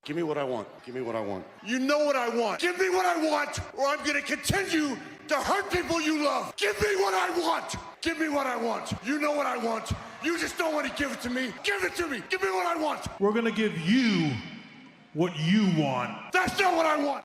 Give me what I want. Give me what I want. You know what I want. Give me what I want, or I'm going to continue to hurt people you love. Give me what I want. Give me what I want. You know what I want. You just don't want to give it to me. Give it to me. Give me what I want. We're going to give you what you want. That's not what I want.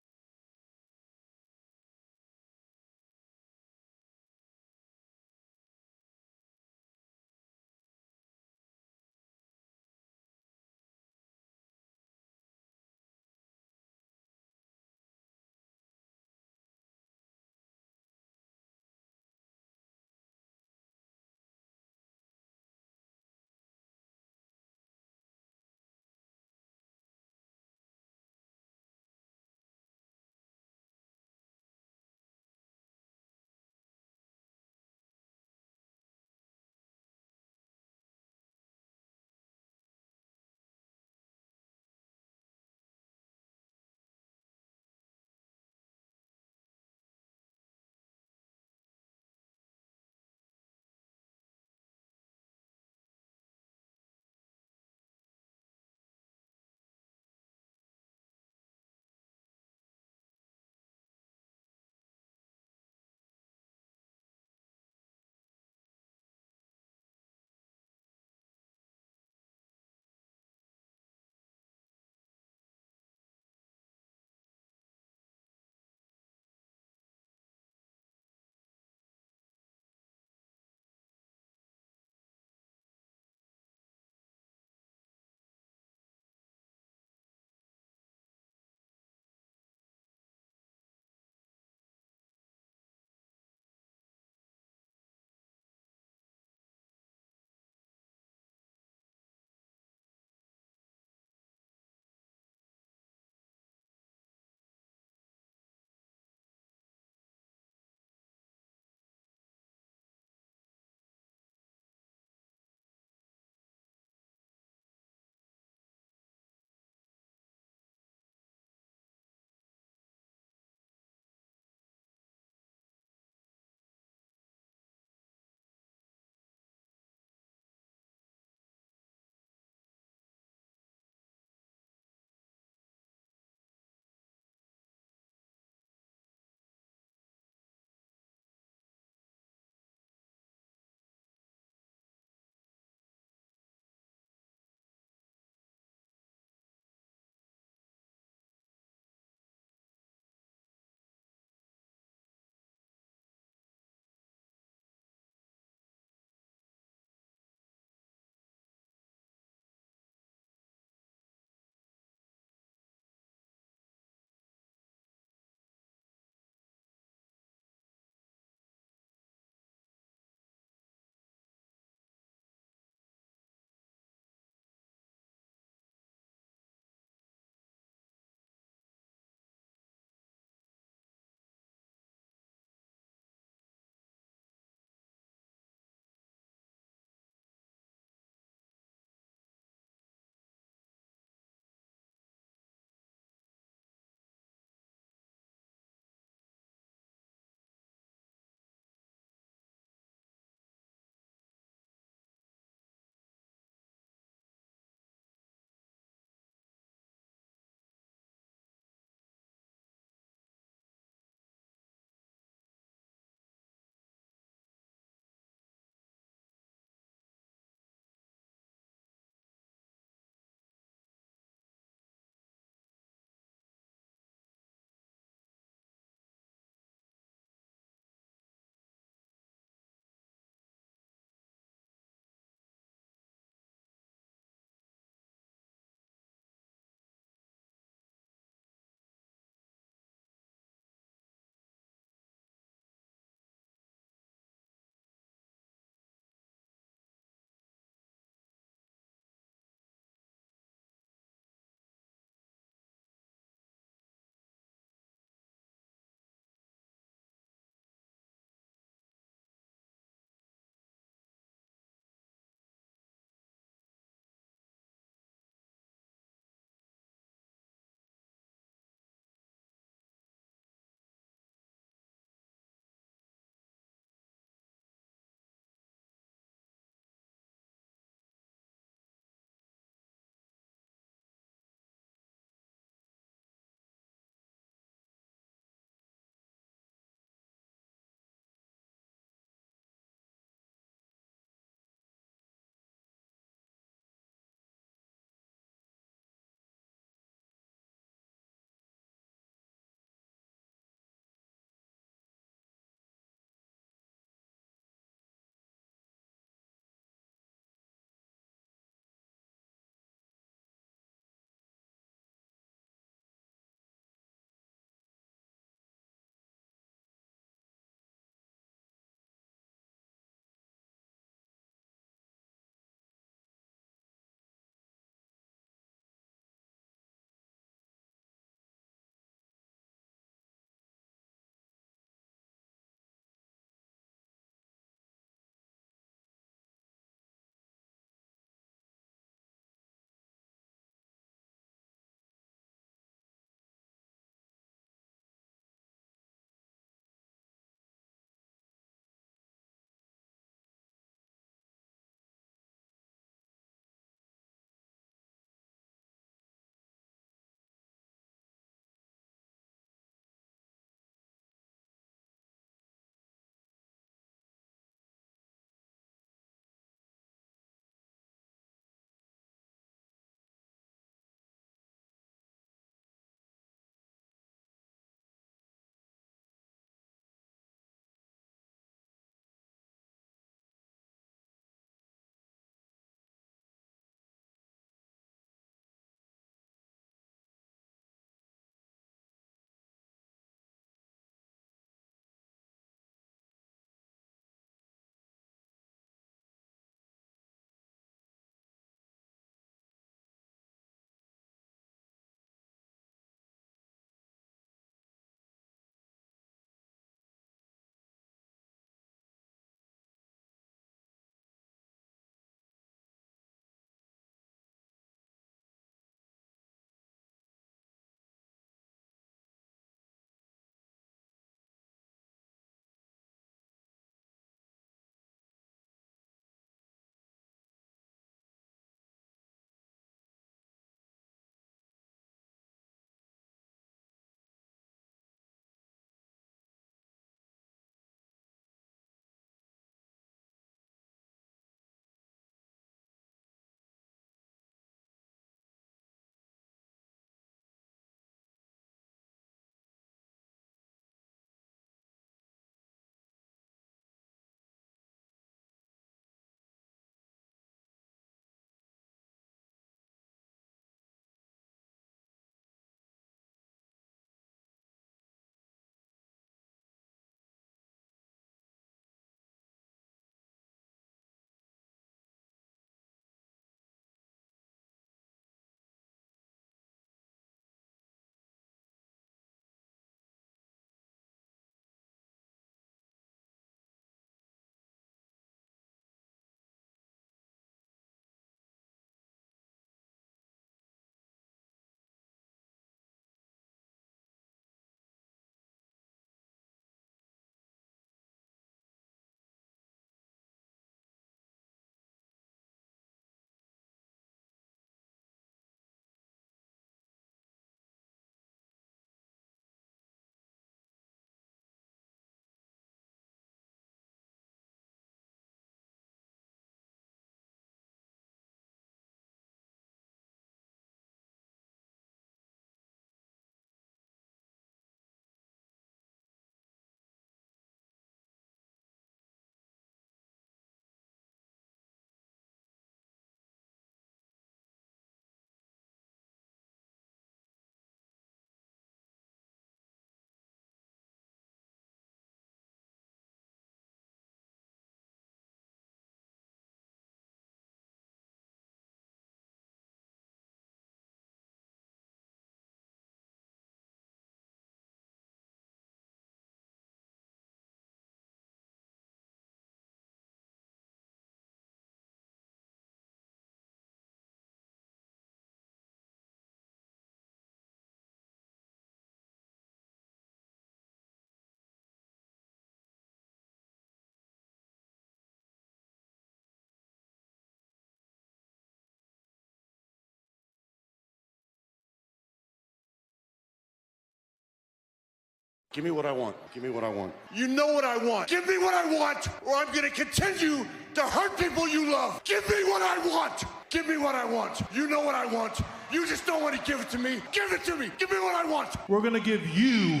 Give me what I want. Give me what I want. You know what I want. Give me what I want, or I'm going to continue to hurt people you love. Give me what I want. Give me what I want. You know what I want. You just don't want to give it to me. Give it to me. Give me what I want. We're gonna give you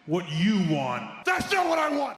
what you want. That's not what I want.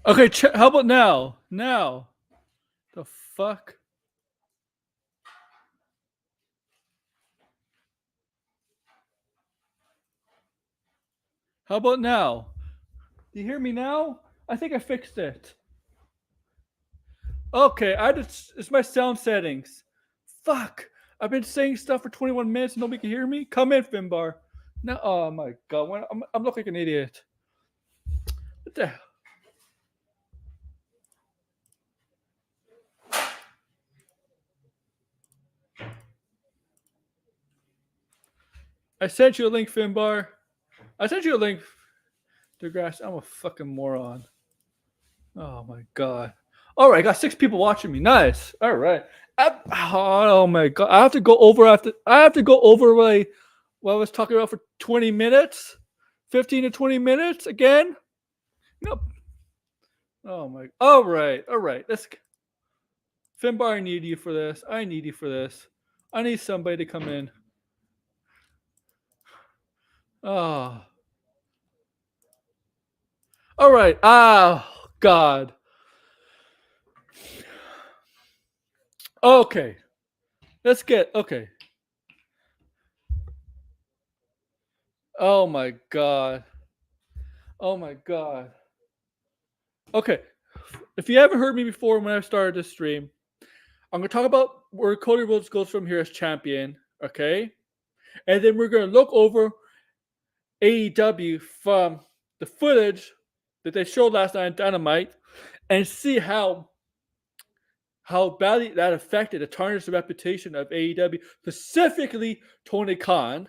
Okay, how about now? Now. The fuck? How about now? Do you hear me now? I think I fixed it. Okay, it's my sound settings. Fuck. I've been saying stuff for 21 minutes and nobody can hear me. Come in, Finbar. No, oh my god, I'm looking like an idiot. What the hell? I sent you a link, Finbar. I sent you a link. DeGrasse, I'm a fucking moron. Oh my god. All right, I got 6 people watching me. Nice. All right. Oh my god. I have to go over what I was talking about for 20 minutes, 15 to 20 minutes again. Nope. Oh my. All right. Let's. Finbar, I need you for this. I need somebody to come in. Oh. All right. Oh God. Okay. Let's get. Okay. Oh my God. Oh my God. Okay. If you haven't heard me before when I started this stream, I'm going to talk about where Cody Rhodes goes from here as champion. Okay. And then we're going to look over AEW from the footage that they showed last night on Dynamite and see how badly that affected the tarnished reputation of AEW, specifically Tony Khan.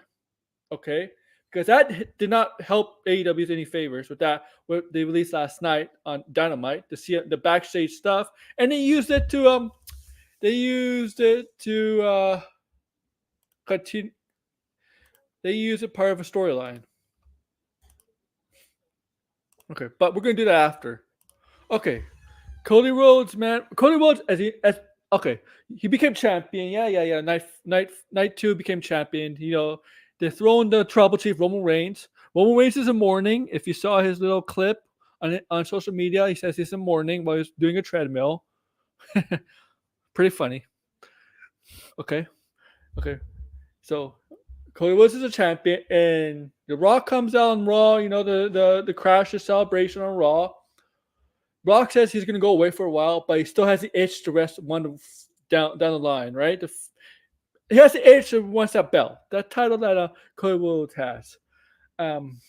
Okay, because that did not help AEW any favors with that what they released last night on Dynamite to see the backstage stuff, and they used it to continue. They used it part of a storyline. Okay, but we're gonna do that after. Okay, Cody Rhodes, man. Cody Rhodes he became champion. Yeah. Night 2 became champion. You know, they're throwing the Tribal Chief Roman Reigns. Roman Reigns is in mourning. If you saw his little clip on social media, he says he's in mourning while he's doing a treadmill. Pretty funny. Okay. So Cody Rhodes is a champion, and The Rock comes out on Raw. You know, the crash, the celebration on Raw. Rock says he's going to go away for a while, but he still has the itch to rest one down the line, right? He has the itch and wants that belt, that title that Cody Rhodes has. And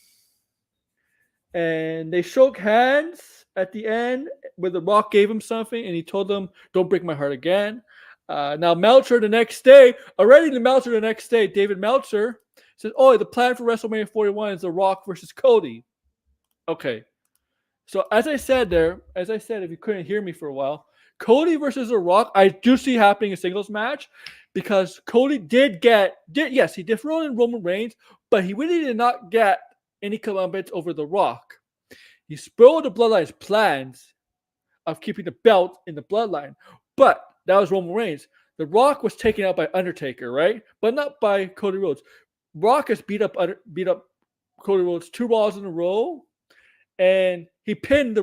they shook hands at the end where The Rock gave him something, and he told them, "Don't break my heart again." Now Meltzer the next day, David Meltzer says, "Oh, the plan for WrestleMania 41 is The Rock versus Cody." Okay. So as I said, if you couldn't hear me for a while, Cody versus The Rock, I do see happening a singles match because Cody he did throw in Roman Reigns, but he really did not get any comeuppance over The Rock. He spoiled the Bloodline's plans of keeping the belt in the Bloodline, but that was Roman Reigns. The Rock was taken out by Undertaker, right? But not by Cody Rhodes. Rock has beat up Cody Rhodes 2 Raws in a row. And he pinned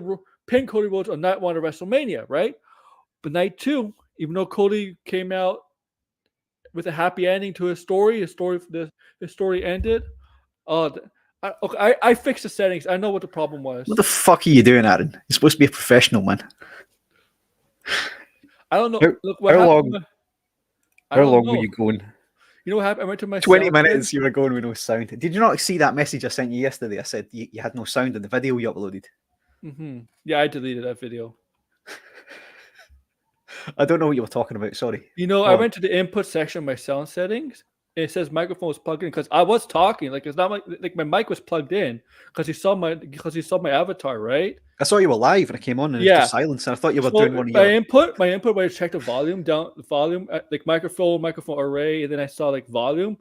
Cody Rhodes on night 1 of WrestleMania, right? But night 2, even though Cody came out with a happy ending to his story ended. I fixed the settings. I know what the problem was. What the fuck are you doing, Aaron? You're supposed to be a professional, man. I don't know. How- Look what how happened. long- I How don't long know. were you going? You know what happened? I went to my 20 sound minutes thing. you were going with no sound. Did you not see that message I sent you yesterday? I said you had no sound in the video you uploaded. Yeah, I deleted that video. I don't know what you were talking about. Sorry. You know, I Oh. went to the input section of my sound settings. It says microphone was plugged in because I was talking. Like it's not like my mic was plugged in because you saw my avatar, right? I saw you were live and I came on and it was Yeah. just silence. And I thought you were So doing one of my your. input, when I checked the volume like microphone array, and then I saw like volume,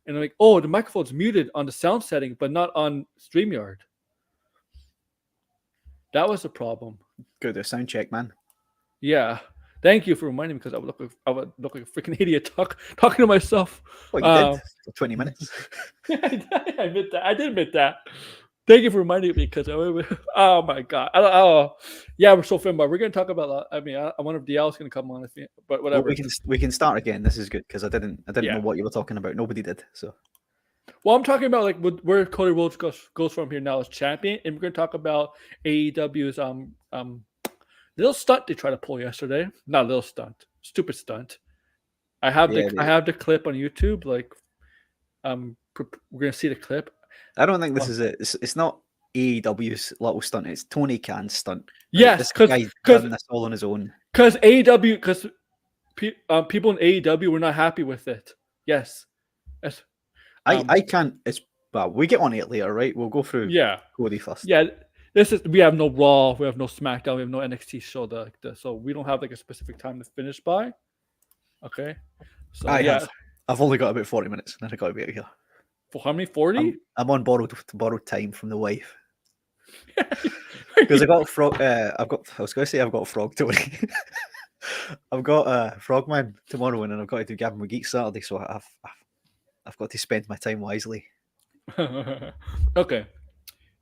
and I'm like, oh, the microphone's muted on the sound setting, but not on StreamYard. That was the problem. Go to a sound check, man. Yeah. Thank you for reminding me because I would look like a freaking idiot talking to myself. Well, you did for 20 minutes. I admit that. I did admit that. Thank you for reminding me because oh my god. Yeah, we're so Finbar. We're gonna talk about. I wonder if DL's gonna come on, but whatever. Well, we can start again. This is good because I didn't Yeah. know what you were talking about. Nobody did. So Well, I'm talking about like where Cody Rhodes goes from here now as champion, and we're gonna talk about AEW's little stunt they tried to pull yesterday. Not a little stunt, stupid stunt. I have the clip on YouTube. Like, we're gonna see the clip. I don't think this is it. It's not AEW's little stunt. It's Tony Khan's stunt. Yes, this guy's done this all on his own. Because people in AEW were not happy with it. Yes. I can't. Well, we get on it later, right? We'll go through. Yeah. Cody first. Yeah. We have no Raw, we have no SmackDown, we have no NXT show, so we don't have like a specific time to finish by. Okay. So I've only got about 40 minutes, and then I got to be out of here. For how many? 40? I'm on borrowed time from the wife. Because I got a frog. I was going to say I've got a frog Tony. I've got a Frogman tomorrow, and then I've got to do Gavin McGee Saturday, so I've got to spend my time wisely. Okay.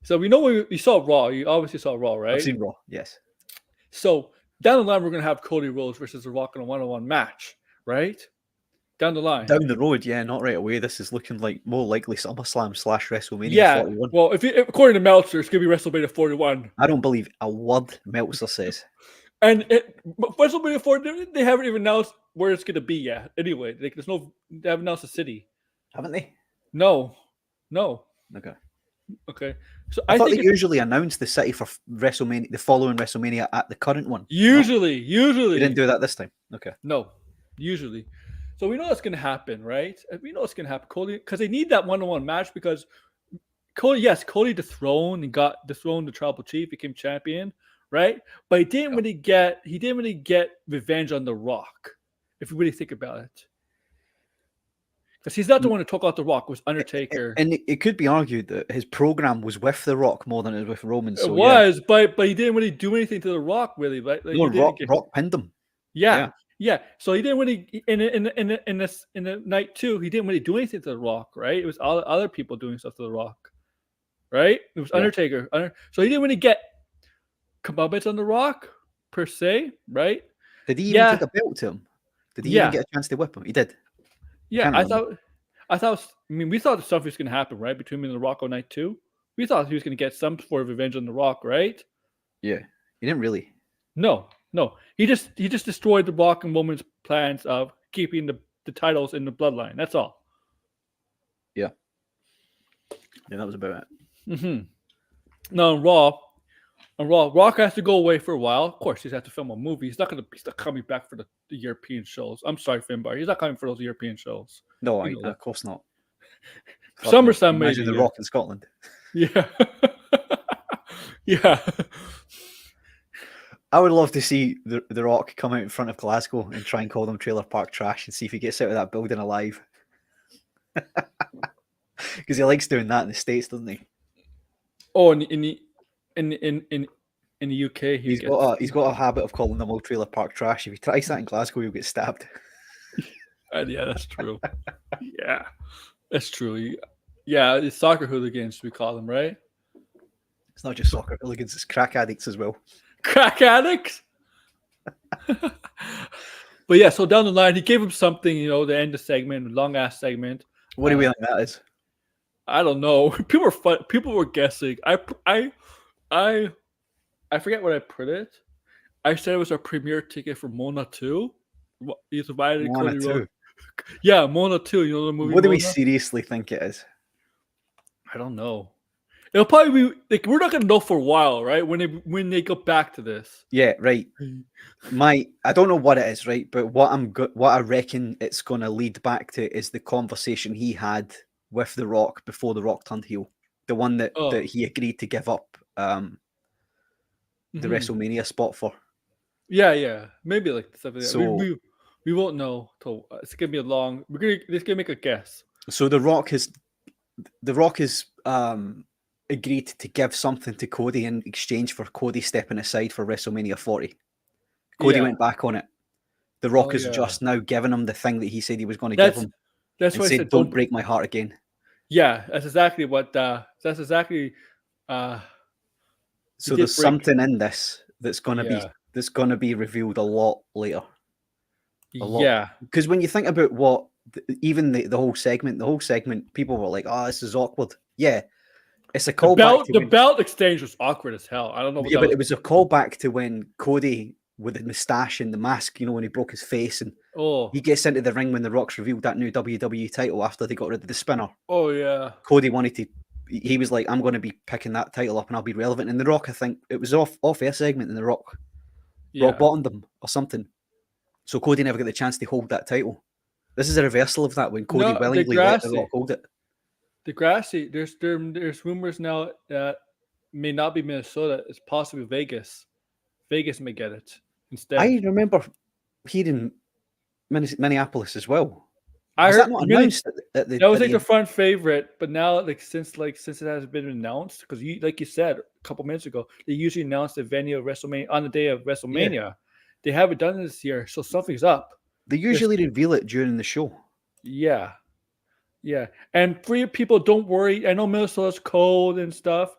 So we know you saw Raw. You obviously saw Raw, right? I've seen Raw, yes. So down the line, we're going to have Cody Rhodes versus The Rock in a one-on-one match, right? Down the line. Down the road, yeah, not right away. This is looking like more likely SummerSlam / WrestleMania Yeah. 41. Well, according to Meltzer, it's going to be WrestleMania 41. I don't believe a word Meltzer says. And WrestleMania 41, they haven't even announced where it's going to be yet. Anyway, they haven't announced the city. Haven't they? No. Okay. So I thought think they usually announce the city for WrestleMania, the following WrestleMania at the current one. Usually. They didn't do that this time. Okay. No, usually. So we know what's going to happen, right? We know what's going to happen. Cody, because they need that one-on-one match because Cody dethroned and got dethroned the tribal chief, became champion, right? But he didn't really get revenge on The Rock, if you really think about it. Because he's not the one who took out The Rock, it was Undertaker. And it could be argued that his program was with The Rock more than it was with Roman. So, but he didn't really do anything to The Rock, really. Right? Like, Rock pinned him. Yeah. So he didn't really in the night 2, he didn't really do anything to The Rock, right? It was all other people doing stuff to The Rock, right? It was Undertaker. So he didn't really get comeuppance on The Rock per se, right? Did he even take a belt to him? Did he even get a chance to whip him? He did. Yeah, I thought. We thought stuff was going to happen, right, between him and The Rock on night 2. We thought he was going to get some sort of revenge on The Rock, right? Yeah, he didn't really. No. He just destroyed The Rock and Roman's plans of keeping the titles in the bloodline. That's all. Yeah, that was about it. Mm-hmm. Now on Raw, Rock has to go away for a while. Of course, he's had to film a movie. He's not coming back for the European shows. I'm sorry, Finbar. He's not coming for those European shows. No, of course not. SummerSlam, imagine maybe. The Rock in Scotland. Yeah. Yeah. I would love to see the Rock come out in front of Glasgow and try and call them Trailer Park Trash and see if he gets out of that building alive. Because he likes doing that in the States, doesn't he? Oh, in the UK, he's got a habit of calling them all Trailer Park Trash. If he tries that in Glasgow, he'll get stabbed. Yeah, that's true. Yeah, that's true. Yeah, it's soccer hooligans, we call them, right? It's not just soccer hooligans, it's crack addicts as well. Crack addicts? But yeah, so down the line, he gave him something, to end the segment, long-ass segment. What do we think that is? I don't know. People were guessing. I forget what I put it. I said it was our premiere ticket for Mona 2. He's invited Moana Cody Rhodes. 2. Yeah, Mona 2. You know the movie What do we Mona? seriously think it is? I don't know. It'll probably be like we're not gonna know for a while, right? When they go back to this. Yeah, right. I don't know what it is, right? But what I reckon it's going to lead back to is the conversation he had with The Rock before The Rock turned heel, the one that he agreed to give up the WrestleMania spot for. Yeah, maybe like something. So we won't know till it's gonna be a long. It's gonna make a guess. So The Rock has agreed to give something to Cody in exchange for Cody stepping aside for WrestleMania 40. Cody went back on it. The Rock has just now given him the thing that he said he was going to give him. That's and why I said, said "Don't break my heart again." Yeah, that's exactly what. That's exactly. So there's something in this that's going to be revealed a lot later. A lot. Because when you think about what even the whole segment, people were like, "Oh, this is awkward." Yeah, it's a callback. The belt exchange was awkward as hell. I don't know. But it was a callback to when Cody with the moustache and the mask, when he broke his face, and he gets into the ring when The Rock's revealed that new WWE title after they got rid of the spinner. Oh yeah. Cody wanted to. He was like, "I'm going to be picking that title up, and I'll be relevant." And The Rock, I think it was off air segment, and The Rock bottomed them or something. So Cody never got the chance to hold that title. This is a reversal of that when Cody willingly let The Rock hold it. Degrassi, there's rumors now that may not be Minnesota. It's possibly Vegas. Vegas may get it instead. I remember hearing Minneapolis as well. I heard that not announced that was like the front favorite, but now since it hasn't been announced, because like you said a couple minutes ago, they usually announce the venue of WrestleMania on the day of WrestleMania. Yeah. They haven't done this year, so something's up. They usually reveal it during the show. Yeah. And for you people, don't worry. I know Minnesota's cold and stuff,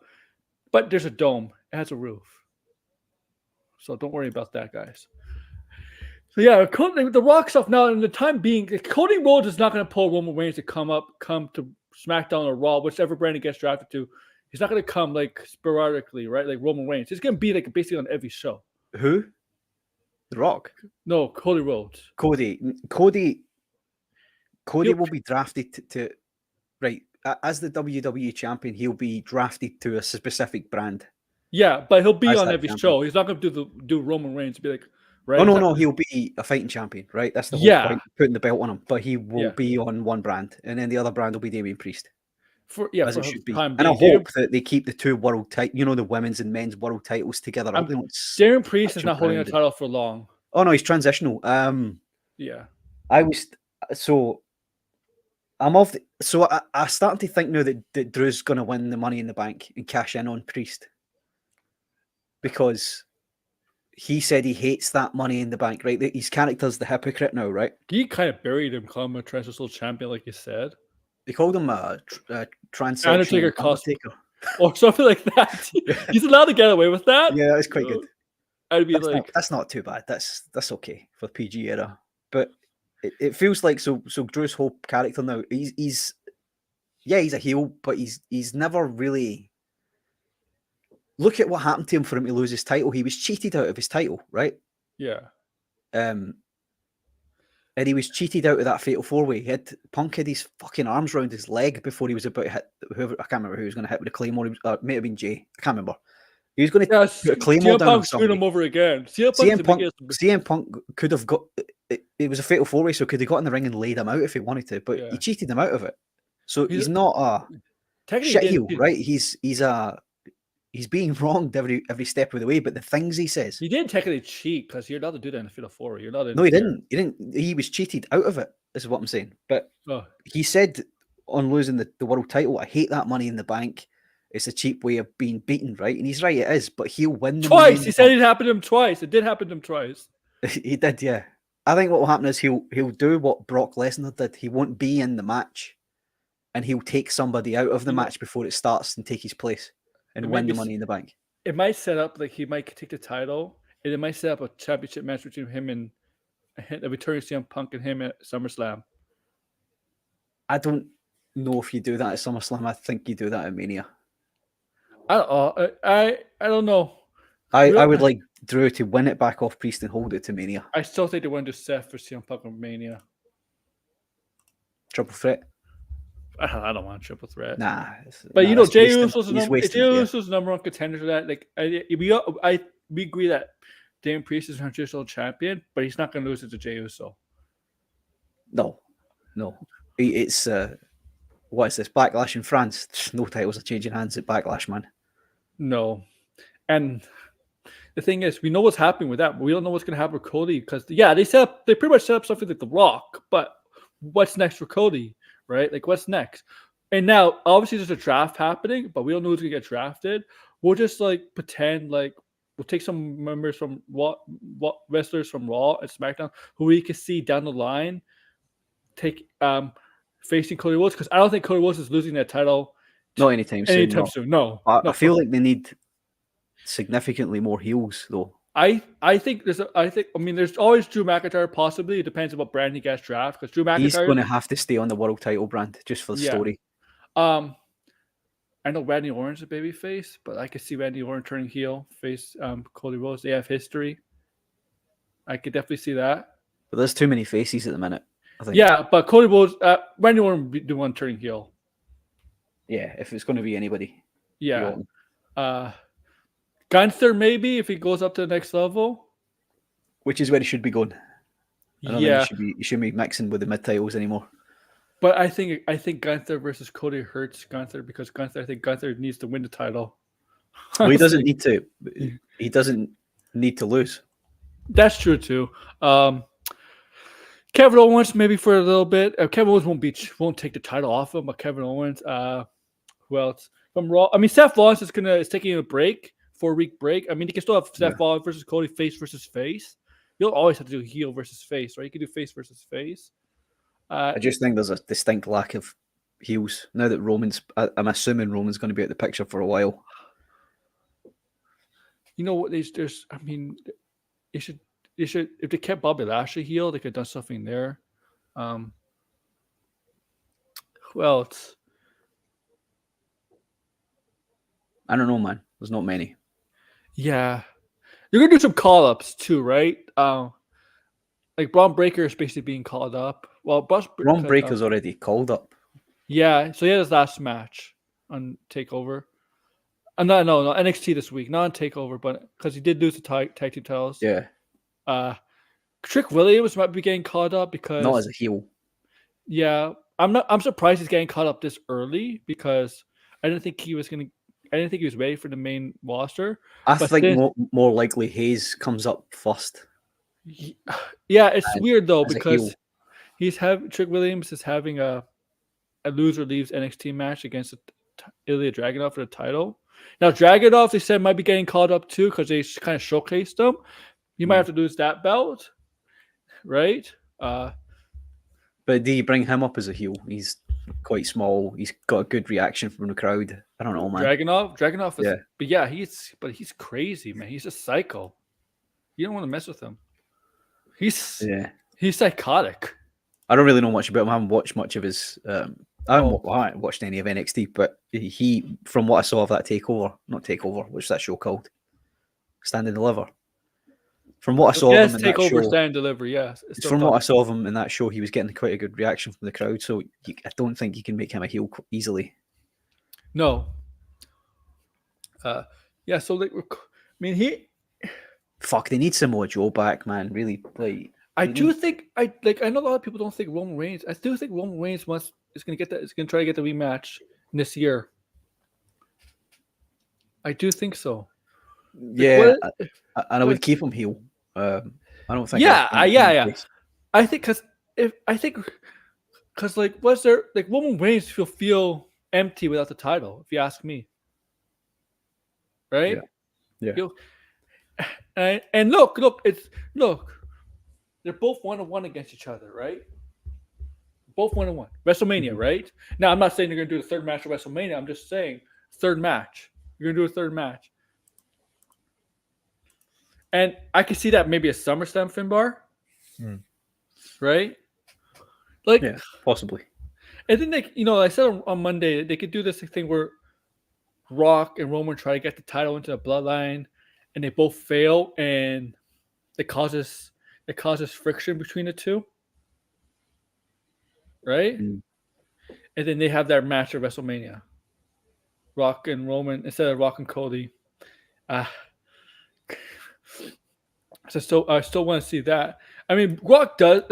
but there's a dome. It has a roof. So don't worry about that, guys. So yeah, the Rock stuff now, in the time being, Cody Rhodes is not going to pull Roman Reigns to come to SmackDown or Raw, whichever brand he gets drafted to. He's not going to come like sporadically, right? Like Roman Reigns. He's going to be like basically on every show. Who? The Rock? No, Cody Rhodes. Cody will be drafted to right as the WWE champion. He'll be drafted to a specific brand. Yeah, but he'll be on every show. He's not going to do Roman Reigns to be like. Right? Oh no, he'll be a fighting champion, right? That's the whole point, putting the belt on him. But he will be on one brand, and then the other brand will be Damian Priest. As it should be. And I hope that they keep the two world titles, the women's and men's world titles together. Damian Priest is not holding a title for long. Oh no, he's transitional. Yeah. I started to think now that Drew's going to win the Money in the Bank and cash in on Priest, because he said he hates that Money in the Bank, right? His character's the hypocrite now, right? He kind of buried him, calling him a transitional champion, like you said. They called him a transsexual Undertaker. Or something like that. He's allowed to get away with that? Yeah, that's quite good. I'd be that's not too bad. That's okay for the PG era. But it feels like so Drew's whole character now, he's a heel, but he's never really. Look at what happened to him for him to lose his title. He was cheated out of his title, right? Yeah. And he was cheated out of that fatal 4-way. Punk had his fucking arms around his leg before he was about to hit whoever. I can't remember who he was going to hit with a Claymore. It may have been Jay. I can't remember. He was going to put a Claymore down on somebody. Him over again. CM Punk could have got. It was a fatal 4-way, so could have got in the ring and laid him out if he wanted to, but he cheated him out of it. So he's not a shit heel, right? He's being wronged every step of the way, but the things he says. He didn't technically cheat because you're allowed to do that in a fatal 4-way. You're not. No, he didn't. He was cheated out of it. This is what I'm saying. But he said on losing the world title, "I hate that Money in the Bank. It's a cheap way of being beaten," right? And he's right, it is. But he'll win twice. He said it happened to him twice. It did happen to him twice. He did, yeah. I think what will happen is he'll do what Brock Lesnar did. He won't be in the match, and he'll take somebody out of the match before it starts and take his place. And win the Money in the Bank. It might set up like he might take the title, and it might set up a championship match between him and the returning CM Punk and him at SummerSlam. I don't know if you do that at SummerSlam. I think you do that at Mania. I don't know. I would like Drew to win it back off Priest and hold it to Mania. I still think they want to do Seth for CM Punk on Mania. Triple threat. I don't want a triple threat. Nah. But nah, Jey Uso's Uso's number one contender for that. Like we agree that Damian Priest is a traditional champion, but he's not going to lose it to Jey Uso. No. It's what is this? Backlash in France. No titles are changing hands at Backlash, man. No, and the thing is, we know what's happening with that, but we don't know what's going to happen with Cody because they pretty much set up something like The Rock, but what's next for Cody, right? Like what's next? And now, obviously, there's a draft happening, but we don't know who's going to get drafted. We'll just like pretend like we'll take some members from what wrestlers from Raw and SmackDown who we can see down the line take facing Cody Rhodes because I don't think Cody Rhodes is losing that title not anytime soon. No. I feel like they need significantly more heels though. I think there's always Drew McIntyre possibly. It depends on what brand he gets drafted because Drew McIntyre he's going to have to stay on the world title brand just for the story. I know Randy Orton's a babyface, but I could see Randy Orton turning heel, face Cody Rhodes. They have history. I could definitely see that. But there's too many faces at the minute, I think. Yeah, but Cody Rhodes, Randy Orton would be the one turning heel. Yeah, if it's going to be anybody. Yeah. Gunther maybe if he goes up to the next level. Which is where he should be going. I don't think he shouldn't be mixing with the mid titles anymore. But I think Gunther versus Cody hurts Gunther because I think Gunther needs to win the title. Well, he doesn't need to. He doesn't need to lose. That's true too. Kevin Owens maybe for a little bit. Kevin Owens won't take the title off him, but Kevin Owens. Who else from Raw? I mean, Seth Rollins is taking a break, 4-week break. I mean, you can still have Seth Rollins versus Cody, face versus face. You don't always have to do heel versus face, right? You can do face versus face. I just think there's a distinct lack of heels now that Roman's. I'm assuming Roman's going to be out the picture for a while. You know what? There's. I mean, they should. If they kept Bobby Lashley heel, they could have done something there. Who else? I don't know, man. There's not many. Yeah, you're gonna do some call-ups too, right? Like Braun Breaker is basically being called up. Well, Braun Breaker's already called up. Yeah, so he had his last match on Takeover. No, NXT this week, not on Takeover, but because he did lose the tag team titles. Yeah. Trick Williams might be getting caught up because not as a heel. Yeah, I'm surprised he's getting caught up this early because I didn't think he was ready for the main roster. I think more likely Hayes comes up first. Yeah, it's weird though because Trick Williams is having a loser leaves NXT match against Ilya Dragunov for the title. Now Dragunov they said might be getting called up too because they kind of showcased him. He might have to lose that belt, right? But do you bring him up as a heel? He's quite small. He's got a good reaction from the crowd. I don't know, man. Dragunov is, he's crazy, man. He's a psycho. You don't want to mess with him. He's psychotic. I don't really know much about him. I haven't watched much of his. I haven't watched any of NXT, but he, from what I saw of that not Takeover, what's that show called? Stand and Deliver. From what I saw of him in that show, Stand and Deliver, yes. From what I saw of him in that show, he was getting quite a good reaction from the crowd. So I don't think you can make him a heel easily. No. Yeah. So like, I mean, they need Samoa Joe back, man. Really, like. I know a lot of people don't think Roman Reigns. I do think Roman Reigns is going to try to get the rematch this year. I do think so. Yeah, and I would keep him heel. I don't think. Yeah. I think because was there like Roman Reigns will feel empty without the title? If you ask me, right? Yeah. And look. They're both 1-1 against each other, right? Both 1-1. WrestleMania, right? Now, I'm not saying they're going to do the third match of WrestleMania. I'm just saying third match. You're going to do a third match. And I could see that maybe a SummerSlam Finbar. Right? Like, yeah, possibly. And then I said on Monday they could do this thing where Rock and Roman try to get the title into the bloodline, and they both fail, and it causes friction between the two, right? Mm. And then they have that match at WrestleMania. Rock and Roman instead of Rock and Cody. So I still want to see that. I mean, Rock does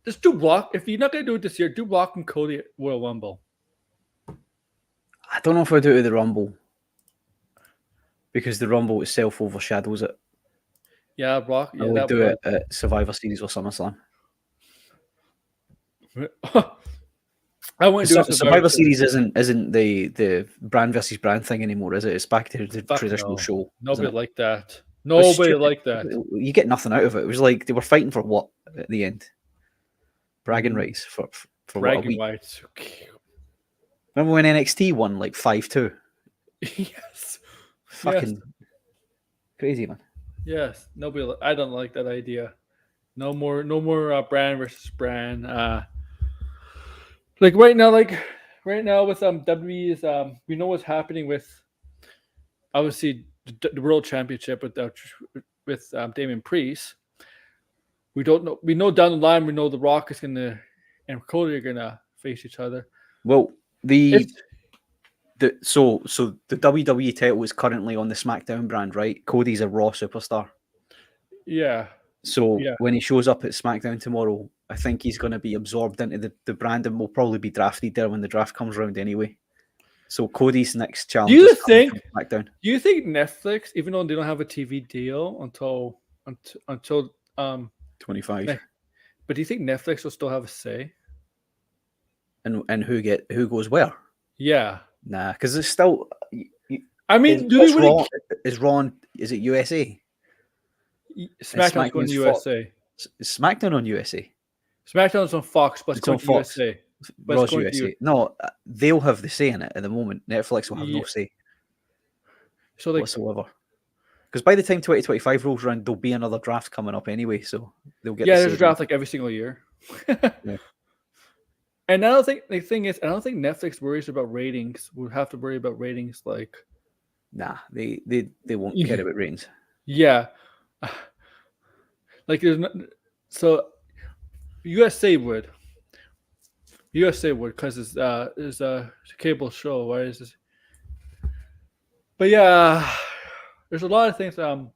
just do Rock. If you're not gonna do it this year, do Rock and Cody at Royal Rumble. I don't know if I do it at the Rumble because the Rumble itself overshadows it. Yeah, Rock. I Yeah, would that do would. it at Survivor Series or SummerSlam. I want to do a Survivor Series isn't the brand versus brand thing anymore, is it? It's back to the Fuck traditional no. show. Nobody isn't it? like that. It was Nobody stupid. like that. You get nothing out of it. It was like they were fighting for what at the end? Bragging rights for what, a Bragging week. rights. Remember when NXT won like 5-2? Yes. Fucking crazy, man. Yes. Nobody. I don't like that idea. No more brand versus brand. Like right now with WWE is we know what's happening with obviously the World Championship with Damian Priest. We don't know. We know down the line. We know The Rock is gonna and Cody are gonna face each other. Well, so the WWE title is currently on the SmackDown brand, right? Cody's a Raw superstar. Yeah. So Yeah. when he shows up at SmackDown tomorrow, I think he's going to be absorbed into the brand and will probably be drafted there when the draft comes around anyway. So Cody's next challenge Do you is coming from SmackDown. Do you think Netflix, even though they don't have a TV deal until 25, but do you think Netflix will still have a say? and who goes where? Yeah. Nah, because it's still. I mean, do they really? Is Raw? Is it USA? SmackDown's going to USA. Is SmackDown on USA? SmackDown's on Fox, but it's going on to Fox. USA. But Raw's USA. No, they'll have the say in it at the moment. Netflix will have no say. So whatsoever. Because by the time 2025 rolls around, there'll be another draft coming up anyway, so they'll get. Yeah, there's a draft like every single year. Yeah. And I don't think the thing is, I don't think Netflix worries about ratings. We'll have to worry about ratings like. Nah, they won't care about ratings. Yeah. Like there's so USA would because it's a cable show. Why is this? But yeah, there's a lot of things. A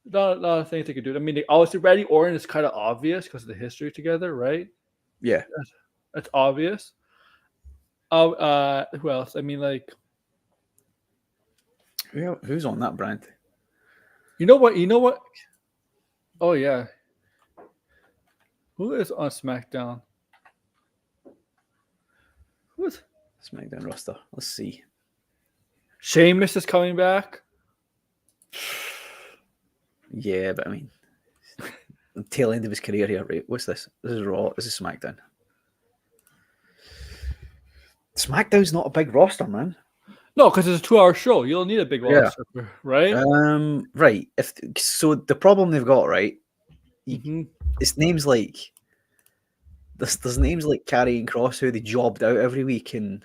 lot of things they could do. I mean, obviously Randy Orton is kind of obvious because of the history together, right? Yeah, that's obvious. Who else? I mean, like, who's on that brand? You know what? Oh yeah. Who is on SmackDown? Who's SmackDown roster? Let's see. Sheamus is coming back. Yeah, but I mean, tail end of his career here, right? What's this? This is Raw. This is SmackDown. SmackDown's not a big roster, man. No, because it's a 2-hour show. You don't need a big roster, right? Right. So the problem they've got, right? It's names like there's names like Karrion Kross who they jobbed out every week on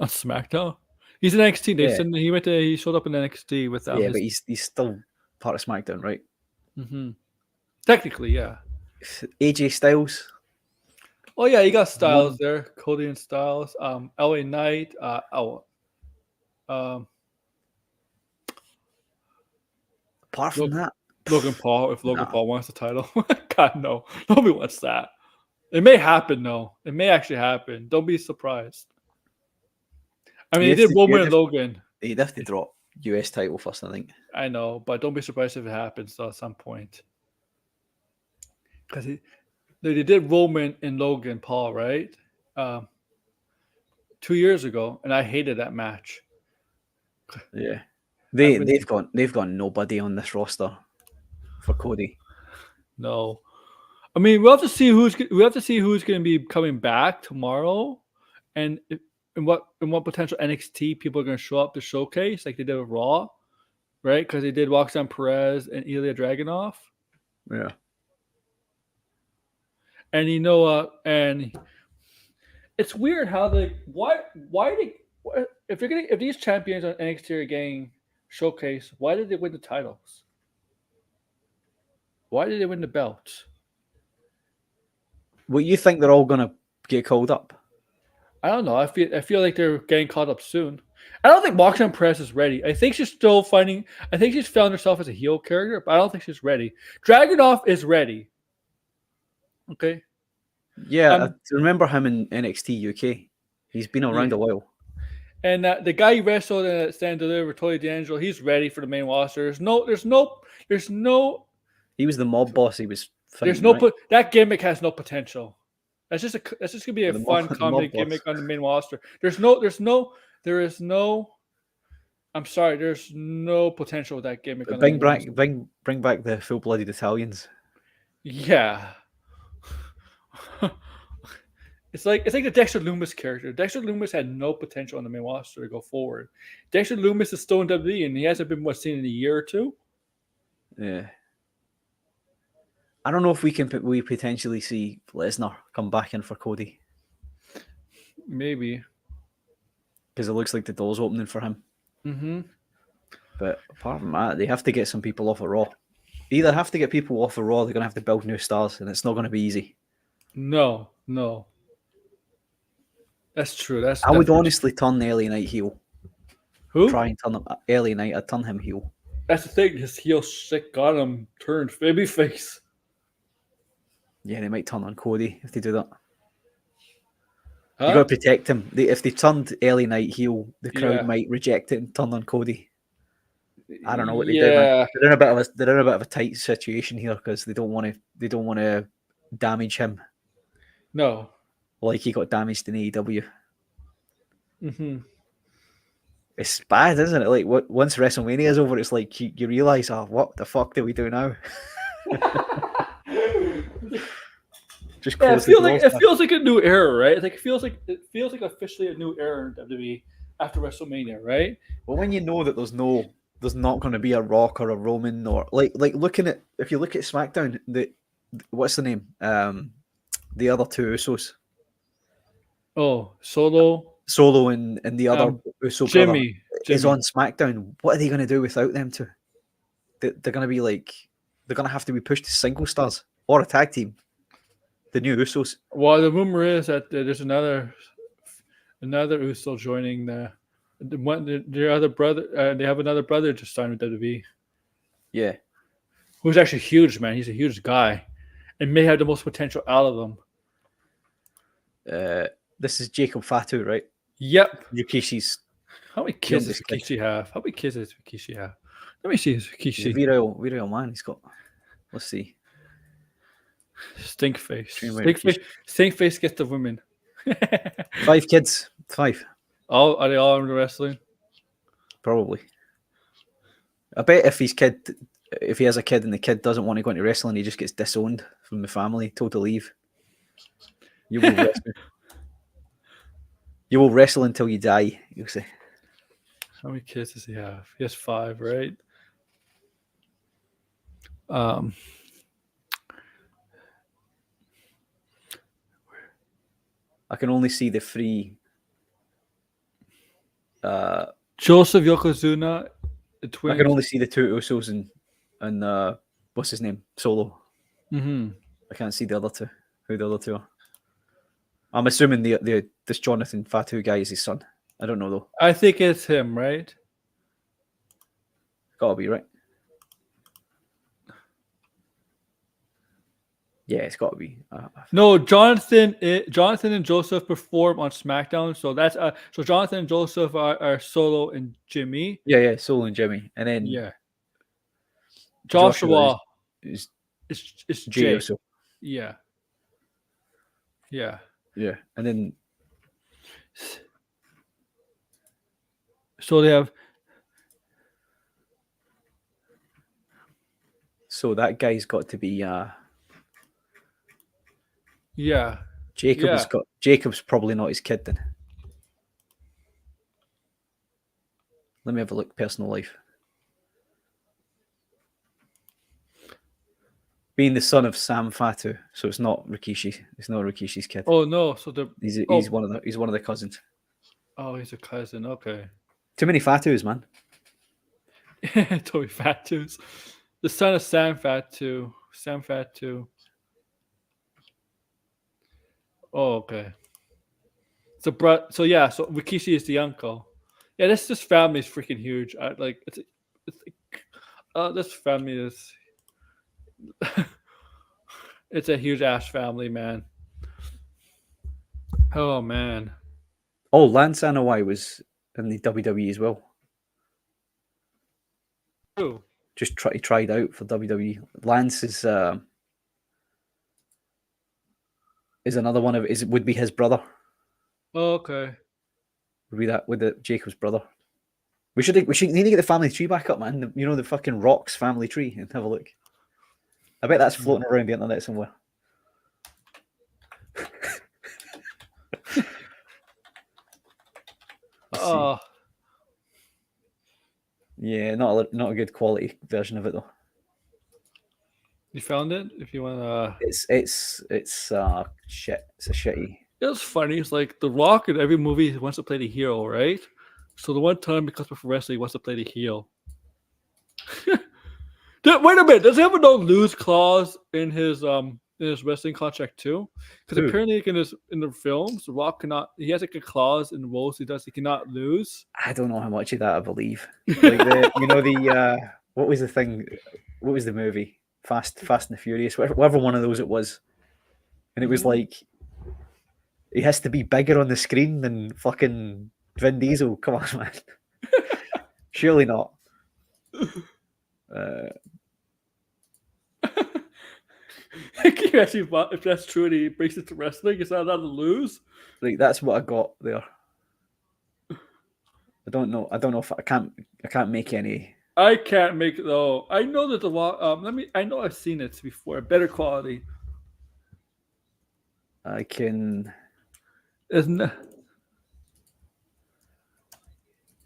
SmackDown. He's in NXT. He showed up in NXT with but he's still part of SmackDown, right? Technically, yeah. AJ Styles. Oh yeah, you got Styles there, Cody and Styles. LA Knight. Apart from that, Logan Paul. If Logan Paul wants the title, God no, nobody wants that. It may happen though. It may actually happen. Don't be surprised. I mean, they did Roman and Logan. They'd have to drop US title first, I think. I know, but don't be surprised if it happens though, at some point. Because they did Roman and Logan Paul, right? 2 years ago, and I hated that match. Yeah, they've got nobody on this roster for Cody. No, I mean we have to see who's going to be coming back tomorrow, and what potential NXT people are going to show up to showcase, like they did with Raw, right? Because they did Roxanne Perez and Ilya Dragunov. Yeah. And it's weird how if these champions on NXT are getting showcased, why did they win the titles? Why did they win the belts? Well, you think they're all gonna get called up? I don't know. I feel like they're getting caught up soon. I don't think Moxie Press is ready. I think she's still finding. I think she's found herself as a heel character, but I don't think she's ready. Dragunov is ready. Okay. Yeah, I remember him in NXT UK. He's been around Yeah. a while. And the guy he wrestled in Stand Deliver, Tony D'Angelo, he's ready for the main roster. There's no. He was the mob boss. He was fighting, There's no right? that gimmick has no potential. That's just gonna be a The fun mob comedy boss. gimmick on the main roster. There is no. I'm sorry, there's no potential with that gimmick. On the main roster. Bring back the full-blooded Italians. Yeah. It's like the Dexter Loomis character. Dexter Loomis had no potential on the main roster to go forward. Dexter Loomis is still in WWE, and he hasn't been seen in a year or two. Yeah. I don't know if we potentially see Lesnar come back in for Cody, Maybe. because it looks like the door's opening for him. Mm-hmm. But apart from that, they have to get some people off of Raw. Either have to get people off of Raw, they're going to have to build new stars, and it's not going to be easy. No. That's true. I would honestly turn the LA Knight heel. Who? Try and turn him LA Knight. I'd turn him heel. That's the thing. His heel sick got him turned babyface. Yeah, they might turn on Cody if they do that. Huh? You got to protect him. If they turned LA Knight heel, the crowd Yeah. might reject it and turn on Cody. I don't know what they do. Yeah. Man. They're in a bit of a tight situation here because they don't want to damage him No. like he got damaged in AEW. Mm-hmm. It's bad, isn't it? Like once WrestleMania is over, it's like you realize, oh, what the fuck do we do now? Just Yeah, close the doors. it feels like a new era, right? It's like it feels like officially a new era in WWE after WrestleMania, right? Well, when you know that there's not going to be a Rock or a Roman or like looking at, if you look at SmackDown, what's the name? The other two Usos. Oh, Solo and the other Uso brother Jimmy is on SmackDown. What are they going to do without them two? They're going to be like, they're going to have to be pushed to single stars or a tag team. The new Usos. Well, the rumor is that there's another Uso joining their other brother. They have another brother just signed with WWE. Yeah, Who's actually huge, man. He's a huge guy, and may have the most potential out of them. This is Jacob Fatu, right? Yep. Rikishi's. How many kids does youngest Rikishi have? How many kids does Rikishi have? Let me see his He's a Rikishi. virile man. He's got. Let's see. Stinkface. Stinkface gets the women. 5 kids. 5. Are they all into wrestling? Probably. I bet if he has a kid and the kid doesn't want to go into wrestling, he just gets disowned from the family, told to leave. You will wrestle. You will wrestle until you die, you'll say. How many kids does he have? He has 5, right? I can only see the 3. Joseph Yokozuna, the twins. I can only see the 2 Usos and what's his name? Solo. Mm-hmm. I can't see the other 2. Who the other 2 are. I'm assuming this Jonathan Fatu guy is his son. I don't know though. I think it's him, right? Gotta be, right? Yeah, it's gotta be. No, Jonathan and Joseph perform on SmackDown, so that's so Jonathan and Joseph are Solo and Jimmy. Yeah, Solo and Jimmy, and then Joshua is it's Jey Jay. Uso. Yeah, and then so they have. So that guy's got to be. Jacob's probably not his kid then. Let me have a look. Personal life. being the son of Sam Fatu, so it's not Rikishi. It's not Rikishi's kid. Oh no, so the He's one of the cousins. oh, he's a cousin. Okay. Too many Fatus, man. Toby Fatu's. The son of Sam Fatu. Sam Fatu. Oh, okay. So Rikishi is the uncle. Yeah, this family is freaking huge. This family is it's a huge ass family, man. Oh man. Oh, Lance Anoa'i was in the WWE as well. Ooh. He tried out for WWE. Lance is another one would be his brother. Oh, okay. Would be that with the Jacob's brother. We need to get the family tree back up, man. The fucking Rocks family tree, and have a look. I bet that's floating around the internet somewhere. Oh. Yeah, not a good quality version of it though. You found it? If you wanna It's shit. It's a shitty. It's funny. It's like The Rock in every movie wants to play the hero, right? So the one time because of wrestling, he wants to play the heel. Wait a minute. Does he have a no lose clause in his wrestling contract too? Because apparently, in the films, The Rock cannot. He has like a clause in the roles he does. He cannot lose. I don't know how much of that I believe. Like what was the thing? What was the movie? Fast and the Furious. Whatever one of those it was, and it was like he has to be bigger on the screen than fucking Vin Diesel. Come on, man. Surely not. Actually, if that's true and he breaks it to wrestling, is that allowed to lose? Like that's what I got there. I don't know if I can't make any. I can't make it though. I know that The Rock. I know I've seen it before. Better quality. I can. Isn't it?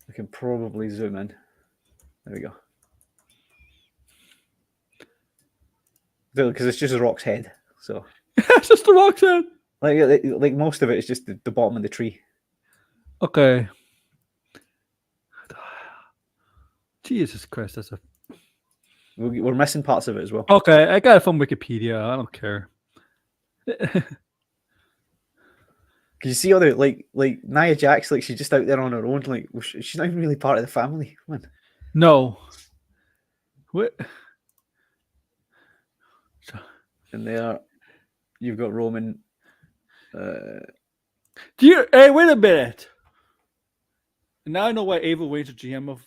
I can probably zoom in. There we go. Because it's just a Rock's head, so It's just The Rock's head. Like most of it is just the bottom of the tree. Okay. Jesus Christ, that's a. We're missing parts of it as well. Okay, I got it from Wikipedia. I don't care. Cause you see other like Nia Jax, like she's just out there on her own. Like she's not even really part of the family. Come on. No. What? And there, you've got Roman. Hey, wait a minute. Now I know why Ava Wade's a GM of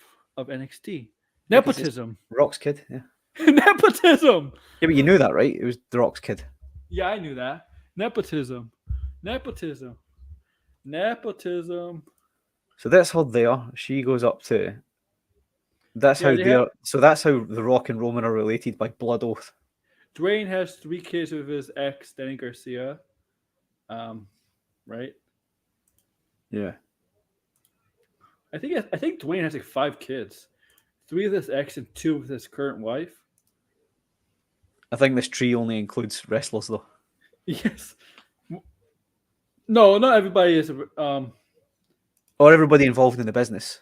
NXT. Nepotism. Rock's kid, yeah. Nepotism. Yeah, but you knew that, right? It was the Rock's kid. Yeah, I knew that. Nepotism. So that's how they are. She goes up to. That's how they are. So that's how the Rock and Roman are related by blood oath. Dwayne has 3 kids with his ex, Danny Garcia. Right? Yeah. I think Dwayne has like 5 kids. 3 with his ex and 2 with his current wife. I think this tree only includes wrestlers, though. Yes. No, not everybody is. Or everybody involved in the business.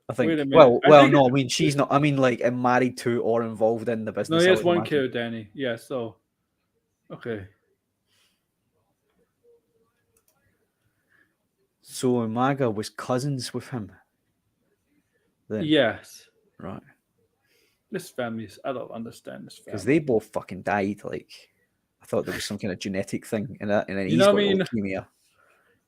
I think. Wait a minute. No. I mean, she's not. I mean, like, married to or involved in the business. No, he has 1 kid with Danny. Yeah. So, okay. So Umaga was cousins with him. Then. Yes. Right. This family's. I don't understand this family. Because they both fucking died. Like, I thought there was some kind of genetic thing in that, and then he's got leukemia.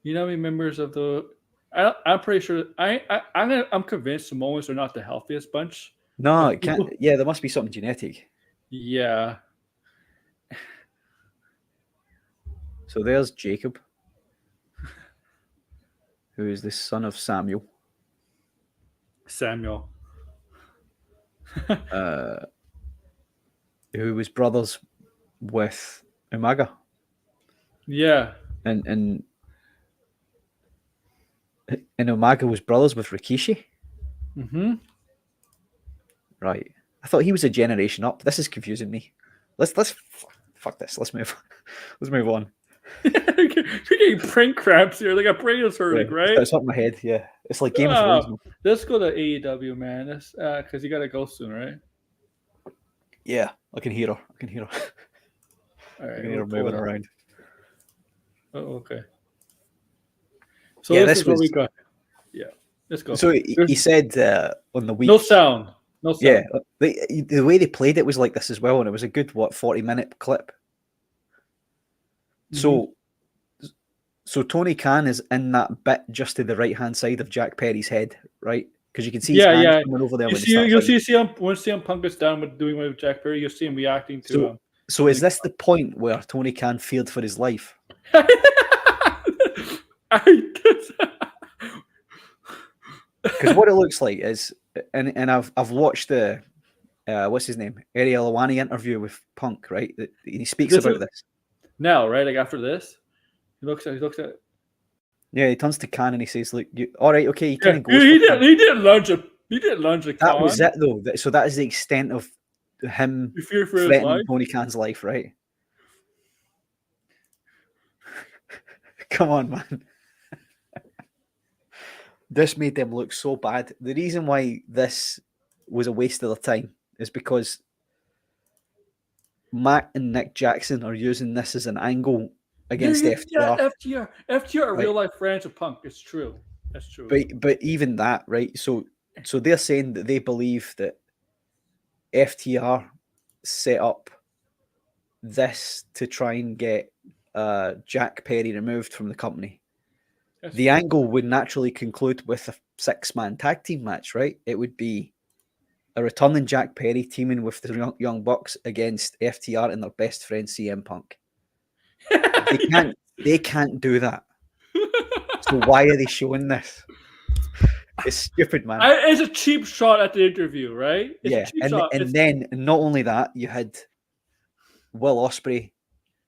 You know how many members of the? I'm pretty sure. I'm convinced Samoans are not the healthiest bunch. No, it can't. Yeah, there must be something genetic. Yeah. So there's Jacob, who is the son of Samuel. Who was brothers with Umaga. Yeah. And Umaga was brothers with Rikishi. Mm-hmm. Right. I thought he was a generation up. This is confusing me. Let's fuck this. Let's move. Let's move on. You're getting brain cramps here. Like a brain is hurting, Yeah, right? it's up my head. Yeah, it's like Game of Thrones. Let's go to AEW, man. Because you gotta go soon, right? Yeah, I can hear her. I can hear her. All right, I can hear her moving around. Oh, okay. So Yeah, this this is what was. we got. Yeah, let's go. So he said on the week. No sound. No sound. Yeah, the way they played it was like this as well, and it was a good 40-minute clip. So Tony Khan is in that bit just to the right hand side of Jack Perry's head, right? Because you can see his hands coming over there. You'll see CM Punk is down with doing with Jack Perry. You'll see him reacting to him. So is this the point where Tony Khan feared for his life? Because what it looks like is, and I've watched the what's his name, Ariel Helwani interview with Punk, right? He speaks about this now, right? Like after this, he looks at. Yeah, he turns to Khan and he says, "Look, all right, okay." He kind of goes. He didn't lunge a. He didn't lunge a. That was it, though. So that is the extent of him threatening Tony Khan's life, right? Come on, man. This made them look so bad. The reason why this was a waste of their time is because Matt and Nick Jackson are using this as an angle against FTR. FTR are real life friends of Punk. It's true. That's true. But even that, right? So they're saying that they believe that FTR set up this to try and get Jack Perry removed from the company. The angle would naturally conclude with a 6-man tag team match, right? It would be a returning Jack Perry teaming with the Young Bucks against FTR and their best friend CM Punk. They can't do that. So why are they showing this? It's stupid, man. It's a cheap shot at the interview, right? And then not only that, you had Will Ospreay,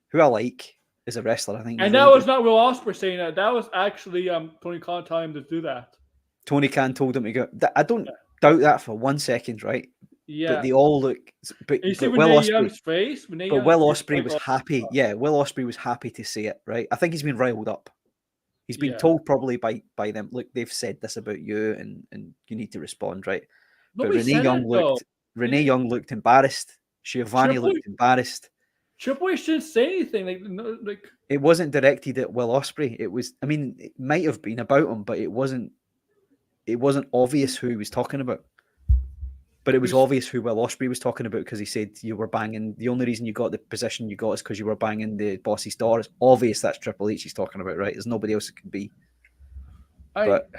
who I like as a wrestler, I think. And that was not Will Ospreay saying that. That was actually Tony Khan telling him to do that. Tony Khan told him to go. I don't doubt that for 1 second, right? Yeah. But they all look. But you see Will Young's face? But Will Ospreay was happy. Yeah, Will Ospreay was happy to see it, right? I think he's been riled up. He's been told probably by them, look, they've said this about you and you need to respond, right? Nobody but Renee Young looked embarrassed. Giovanni looked embarrassed. Triple H didn't say anything. Like it wasn't directed at Will Ospreay. It was, I mean, it might have been about him, but it wasn't obvious who he was talking about. But it was obvious who Will Ospreay was talking about because he said you were banging. The only reason you got the position you got is because you were banging the boss's daughter. It's obvious that's Triple H he's talking about, right? There's nobody else it could be. But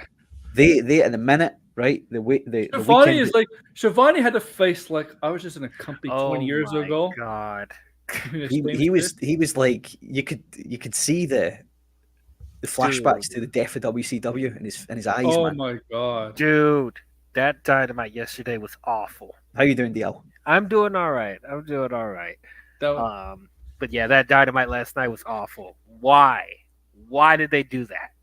they at the minute, right? Shivani had a face like I was just in a company 20 years ago. Oh God. He was like you could see the flashbacks to the death of WCW in his eyes. Oh man. My God, dude, that Dynamite yesterday was awful. How you doing, DL? I'm doing all right. But yeah, that Dynamite last night was awful. Why did they do that?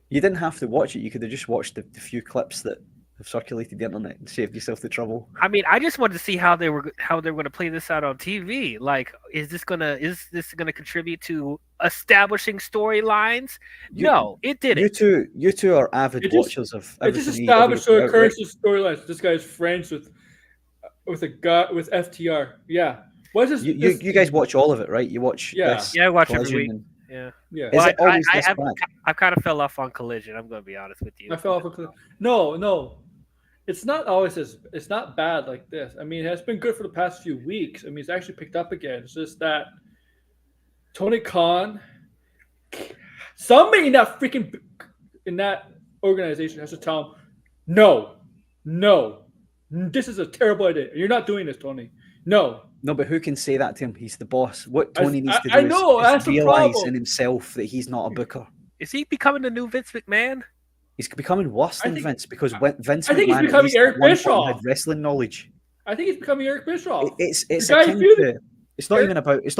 You didn't have to watch it. You could have just watched the few clips that have circulated the internet and saved yourself the trouble. I mean, I just wanted to see how they were going to play this out on TV. Like, is this gonna contribute to establishing storylines? No, it didn't. You two are avid watchers of everything. It just established the occurrence of storylines. This guy's friends with FTR. Yeah. What is this? You guys watch all of it, right? You watch. This I watch every week. Yeah. Well, I kind of fell off on Collision. I'm going to be honest with you. I fell off on Collision. No. It's not always it's not bad like this. I mean, it's been good for the past few weeks. I mean, it's actually picked up again. It's just that Tony Khan, somebody in that organization has to tell him, no, this is a terrible idea. You're not doing this, Tony. No, but who can say that to him? He's the boss. What Tony needs to do is realize in himself that he's not a booker. Is he becoming the new Vince McMahon? He's becoming worse than Vince because Vince. I think he's becoming Eric Bischoff. Had wrestling knowledge. I think he's becoming Eric Bischoff. It's not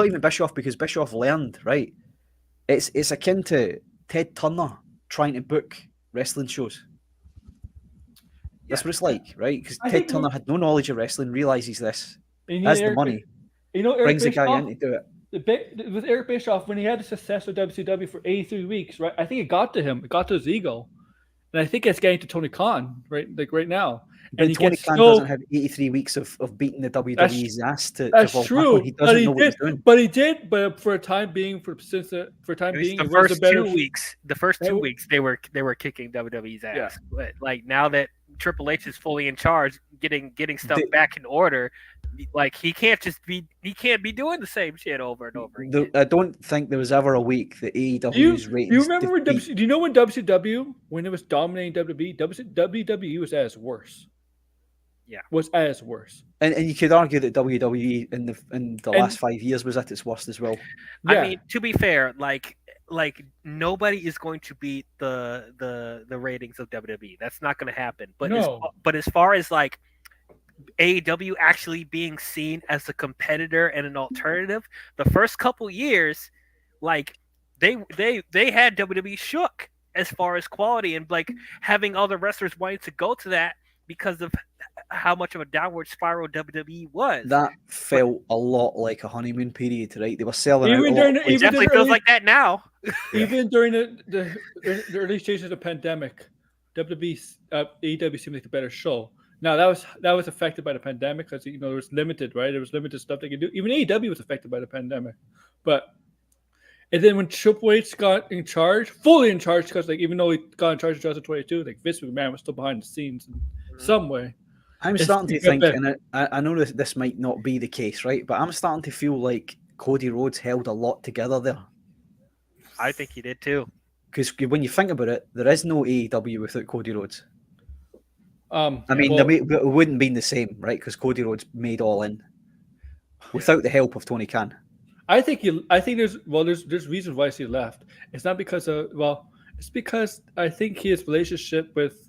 even Bischoff because Bischoff learned, right? It's akin to Ted Turner trying to book wrestling shows. That's what it's like, right? Because I Ted think Turner had no knowledge of wrestling, realizes this, and has the Eric, money, Eric brings the guy Bischoff, in to do it. with Eric Bischoff, when he had the success of WCW for 83 weeks, right? I think it got to him. It got to his ego. And I think it's getting to Tony Khan, right? Like right now. But And he Tony gets Khan so doesn't have 83 weeks of beating the WWE's ass to that's fall back true. on. He doesn't know what he's doing. But he did. But for a time being, It was the it was first a better. 2 weeks. The first That 2 w- weeks they were kicking WWE's ass. Yeah. But like now that Triple H is fully in charge, getting stuff back in order, like he can't be doing the same shit over and over again. I don't think there was ever a week that AEW's Do ratings. you remember when defeat- do you know when WCW, when it was dominating WWE, WWE was as worse. Yeah. Was as worse. and you could argue that WWE in the last 5 years was at its worst as well. Yeah. I mean, to be fair, like nobody is going to beat the ratings of WWE. That's not going to happen. But as far as like AEW actually being seen as a competitor and an alternative, the first couple years, like they had WWE shook as far as quality and like having other wrestlers wanting to go to that because of how much of a downward spiral WWE was. That felt a lot like a honeymoon period, right? They were selling Even out. during It definitely feels like that now. Even during the early stages of the pandemic, AEW seemed like a better show. Now that was affected by the pandemic because there was limited, right? There was limited stuff they could do. Even AEW was affected by the pandemic, and then when Triple H got in charge, fully in charge, because like even though he got in charge in 2022, like Vince McMahon was still behind the scenes in some way. I'm starting to think, and I know this might not be the case, right? But I'm starting to feel like Cody Rhodes held a lot together there. I think he did too. Because when you think about it, there is no AEW without Cody Rhodes. I mean, well, it wouldn't be the same, right? Because Cody Rhodes made All In without the help of Tony Khan. I think there's reasons why he left. It's not because it's because I think his relationship with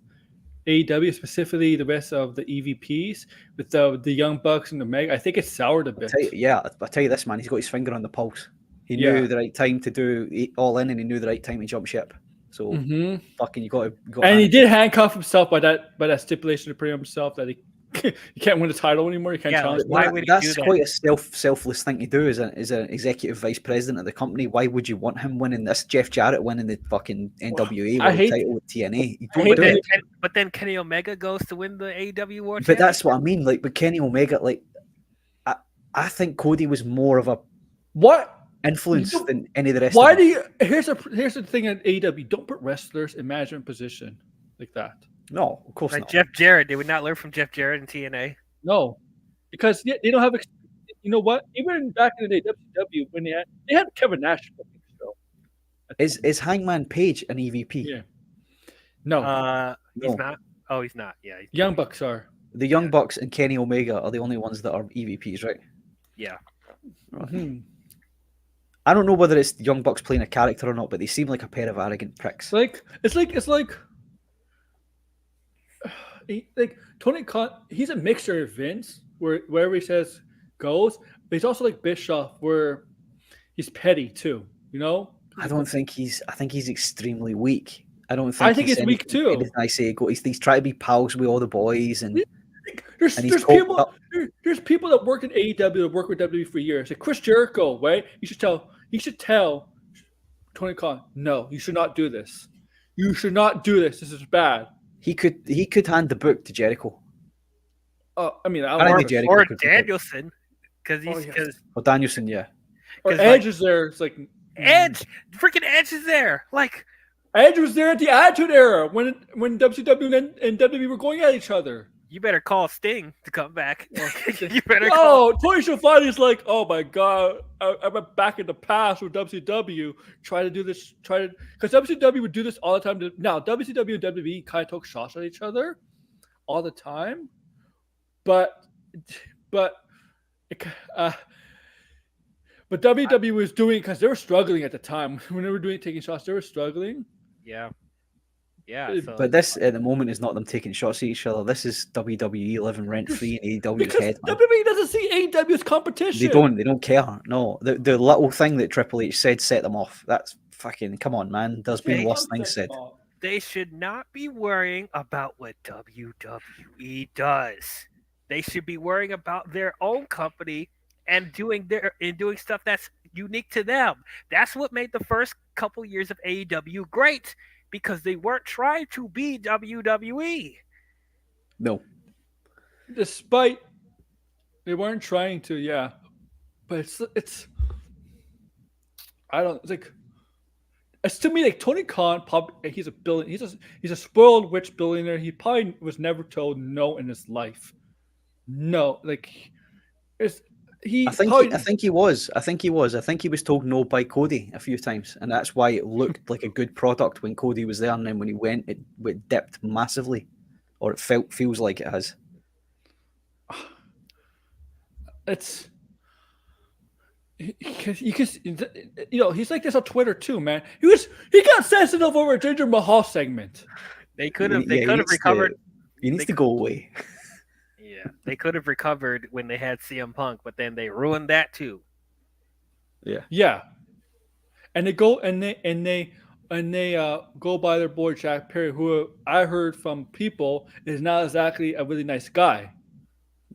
AEW, specifically the rest of the EVPs, with the Young Bucks and the Meg, I think it's soured a bit. I'll tell you this, man. He's got his finger on the pulse. He knew the right time to do All In, and he knew the right time to jump ship. So fucking, you got to. And he did handcuff himself by that stipulation to put himself that he can't win the title anymore. He can't challenge. Why would he that's do that? quite a selfless thing to do as an executive vice president of the company. Why would you want him winning this? Jeff Jarrett winning the fucking NWA World title with TNA. You don't do it. But then Kenny Omega goes to win the AEW World. But that's what I mean. Like, but Kenny Omega, like, I think Cody was more of a influence than any of the rest. Why of do you? Here's the thing at AEW: don't put wrestlers in management position like that. No, of course not. Jeff Jarrett. They would not learn from Jeff Jarrett in TNA. No, because they don't have. You know what? Even back in the day, WCW, when they had Kevin Nash. Is Hangman Page an EVP? Yeah. No. He's not. Oh, he's not. Yeah. Young Bucks are. The Young Bucks and Kenny Omega are the only ones that are EVPs, right? Yeah. Mm-hmm. I don't know whether it's the Young Bucks playing a character or not, but they seem like a pair of arrogant pricks. It's like Tony Khan. He's a mixture of Vince, where wherever he says goes, but he's also like Bischoff, where he's petty too. You know. I think he's extremely weak. I think he's weak too. I say he's trying to be pals with all the boys, and there's people that work in AEW that work with WWE for years. Like Chris Jericho, right? You should tell Tony Khan, no, you should not do this. You should not do this. This is bad. He could hand the book to Jericho. I mean, or Danielson, because Danielson, yeah. Or Edge is there. It's like freaking Edge is there. Like Edge was there at the Attitude Era when WCW and WWE were going at each other. You better call Sting to come back. You better call. Tony Schiavone is like, oh my god, I went back in the past with WCW, try to do this, because WCW would do this all the time. Now WCW and WWE kind of took shots at each other all the time, but WWE was doing, because they were struggling at the time when they were taking shots. They were struggling. Yeah. So. But this at the moment is not them taking shots at each other. This is WWE living rent free in AEW's head. Man. WWE doesn't see AEW as competition. They don't care. No, the little thing that Triple H said set them off. That's fucking, come on, man. There's been worse things said. they should not be worrying about what WWE does. They should be worrying about their own company and doing stuff that's unique to them. That's what made the first couple years of AEW great, because they weren't trying to be WWE. No. Despite they weren't trying to, yeah. But it's I don't it's like it's to me like Tony Khan. Probably he's a spoiled rich billionaire. He probably was never told no in his life. No, like it's he. I think probably, I think he was. I think he was told no by Cody a few times, and that's why it looked like a good product when Cody was there, and then when he went, it dipped massively, or it feels like it has. It's you can he's like this on Twitter too, man. He got sensitive over a Jinder Mahal segment. They could have recovered. He needs to go away. Yeah, they could have recovered when they had CM Punk, but then they ruined that too. Yeah, and they go go by their boy Jack Perry, who I heard from people is not exactly a really nice guy.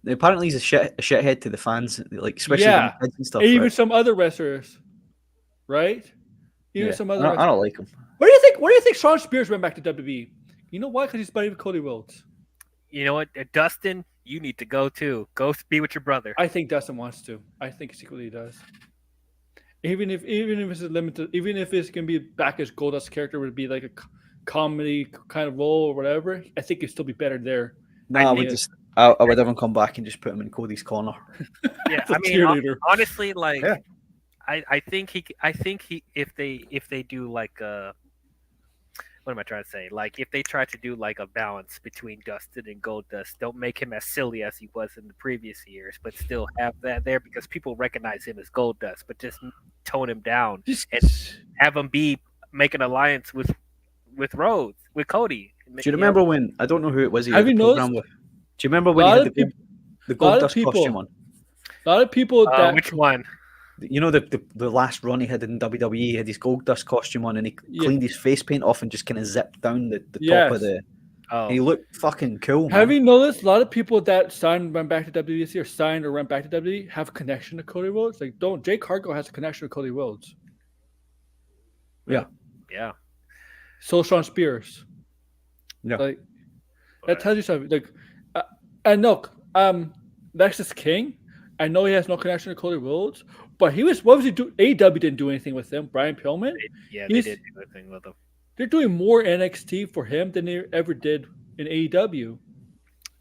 Apparently, he's a shithead to the fans, like especially yeah, the kids and stuff. And even some other wrestlers, right? Some other. I don't like him. What do you think? What do you think? Shawn Spears went back to WWE. You know why? Because he's buddy with Cody Rhodes. You know what, Dustin? You need to go too. Go be with your brother. I think Dustin wants to. I think he secretly does. Even if it's limited, even if it's gonna be back as Goldust's character would be like a comedy kind of role or whatever, I think it'd still be better there. No, I would have him come back and just put him in Cody's corner. Yeah, I mean, honestly, like, yeah. I think he, if they do like what am I trying to say? Like, if they try to do like a balance between Dustin and Goldust, don't make him as silly as he was in the previous years, but still have that there because people recognize him as Goldust, but just tone him down and have him make an alliance with Rhodes, with Cody. Do you remember when, I don't know who it was, have you noticed? With? Do you remember when he had the Goldust costume on? A lot of people which one? You know the last run he had in WWE, he had his Goldust costume on and he cleaned his face paint off and just kind of zipped down the top of the... Oh. He looked fucking cool, man. Have you noticed a lot of people that went back to WWE or signed or went back to WWE have a connection to Cody Rhodes? Like, Jake Hargo has a connection to Cody Rhodes. Yeah. Yeah. So Shawn Spears. Yeah. Like, that tells you something. Like, and look, Nexus King, I know he has no connection to Cody Rhodes, but what was he doing? AEW didn't do anything with him. Brian Pillman? They did do anything with him. They're doing more NXT for him than they ever did in AEW.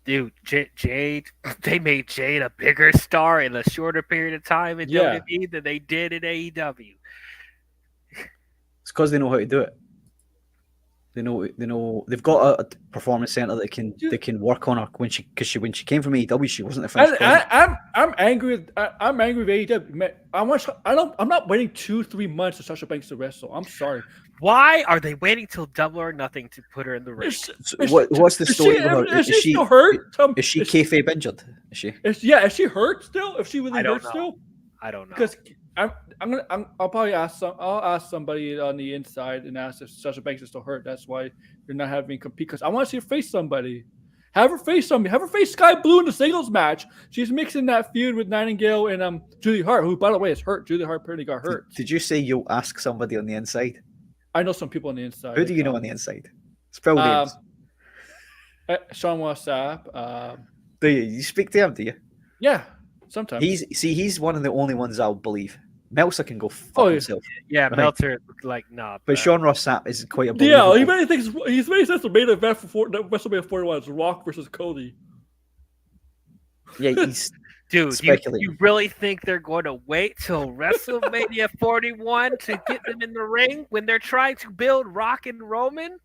Dude, Jade, they made Jade a bigger star in a shorter period of time in WWE than they did in AEW. It's because they know how to do it. They know they've got a performance center that can work on her when she came from AEW, she wasn't the first. I'm angry with AEW. I'm not waiting 2-3 months for Sasha Banks to wrestle. I'm sorry. Why are they waiting till Double or Nothing to put her in the ring? What's the story about her? Is she still hurt? Is she kayfabe injured? Is she? Is she hurt still? If she really hurt still? I don't know. Because I'll probably ask somebody on the inside and ask if Sasha Banks is still hurt. That's why you're not having me compete. Because I want to see her face somebody. Have her face somebody. Have her face Sky Blue in the singles match. She's mixing that feud with Nightingale and Julie Hart, who, by the way, is hurt. Julie Hart apparently got hurt. Did you say you'll ask somebody on the inside? I know some people on the inside. Who do you know on the inside? Spell names. Sean Wassap. Do you speak to him? Do you? Yeah, sometimes. He's one of the only ones I'll believe. Meltzer can go fuck himself. Yeah, right? Meltzer, like, nah. But Sean Ross Sapp is quite a believable. Yeah, he made sense to main event for WrestleMania 41 is Rock versus Cody. Yeah, he's dude. You really think they're going to wait till WrestleMania 41 to get them in the ring when they're trying to build Rock and Roman?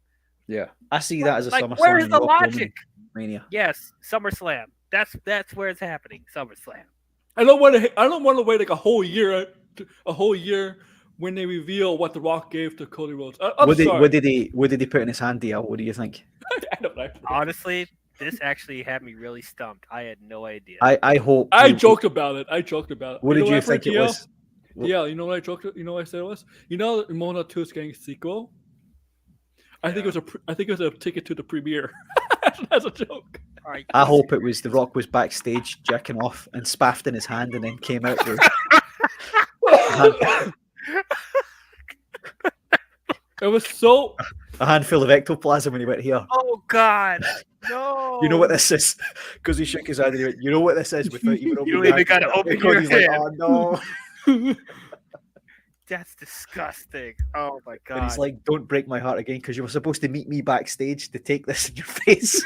Yeah, I see that as a SummerSlam. Where's the logic? Mania. Yes, SummerSlam. That's where it's happening. SummerSlam. I don't want to wait like a whole year when they reveal what The Rock gave to Cody Rhodes. What did he put in his hand, DL? What do you think? I don't know. Honestly, this actually had me really stumped. I had no idea. I hope. I joked about it. What did you think it was? Yeah, you know what I joked? You know what I said it was? You know, Mona 2 is getting a sequel. I think it was a ticket to the premiere. That's a joke. Right. I hope it was The Rock was backstage jacking off and spaffed in his hand and then came out with It was so. a handful of ectoplasm when he went here. Oh God, no! You know what this is? Because he shook his hand and he went, you know what this is? Without even opening You your even hand. gotta open And your Cody's like, hand. oh no. That's disgusting. Oh my God. And he's like, don't break my heart again because you were supposed to meet me backstage to take this in your face.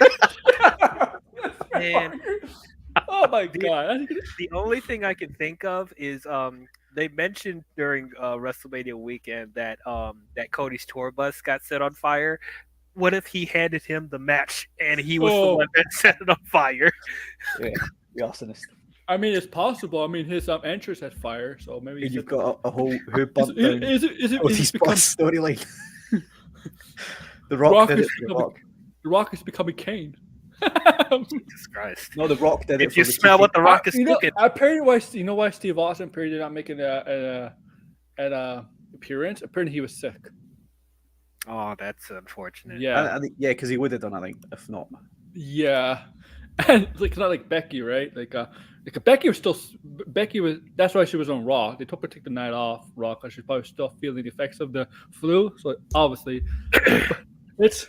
Man. Oh my God. The only thing I can think of is they mentioned during WrestleMania weekend that that Cody's tour bus got set on fire. What if he handed him the match and he was the one that set it on fire? Yeah, the arsonist. I mean, it's possible. I mean, his entrance had fire, so maybe And you've got a whole who bumped down Cody's storyline. The Rock did it. The Rock is becoming Kane. Jesus Christ! No, The Rock did it. If you smell what The Rock is cooking, apparently, why Steve Austin apparently did not make an appearance? Apparently, he was sick. oh, that's unfortunate. Yeah, I think, yeah, because he would have done. I think if not. yeah, and like not like Becky, right? Like Becky was still That's why she was on Raw. They took her to take the night off Raw because she's probably still feeling the effects of the flu. So obviously, it's.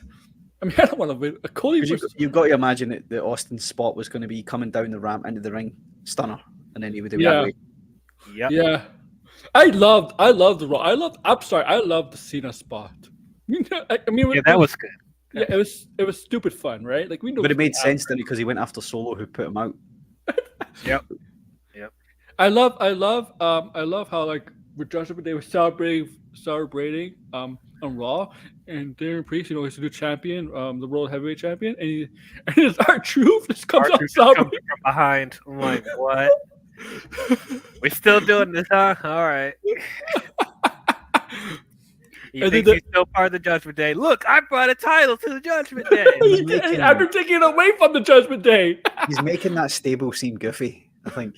I mean, I don't want to win. Cody You've got to imagine that Austin's spot was going to be coming down the ramp into the ring, stunner, and then he would do that. Yeah. I loved the Raw. I loved the Cena spot. I mean, that was good. Yeah, it was stupid fun, right? Like we know, but it made sense, didn't it? Because he went after Solo, who put him out. Yep. I love how like with Judgment Day was celebrating on Raw, and Darren Priest, he's the new champion, the World Heavyweight Champion, and it's R-Truth just comes out from behind. I'm like, what? We're still doing this, huh? All right. He thinks he's still part of the Judgment Day. Look, I brought a title to the Judgment Day. After taking it away from the Judgment Day. He's making that stable seem goofy, I think.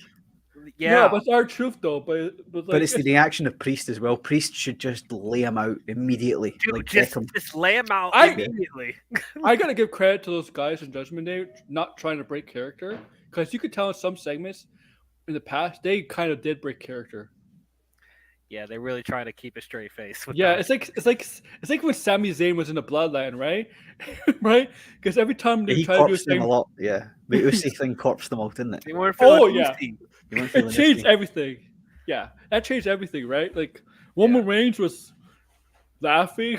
Yeah, but it's R-Truth though. But it's the reaction of Priest as well. Priest should just lay him out immediately. Dude, like just lay him out immediately. I gotta give credit to those guys in Judgment Day not trying to break character, because you could tell in some segments in the past they kind of did break character. Yeah, they're really trying to keep a straight face. Yeah, it's like when Sami Zayn was in the Bloodline, right? Right? Because every time they try to do them a lot, yeah. The Uzi thing corpsed them all, didn't it? They weren't feeling Uzi. It changed everything. Yeah, that changed everything, right? Like Roman Reigns was laughing.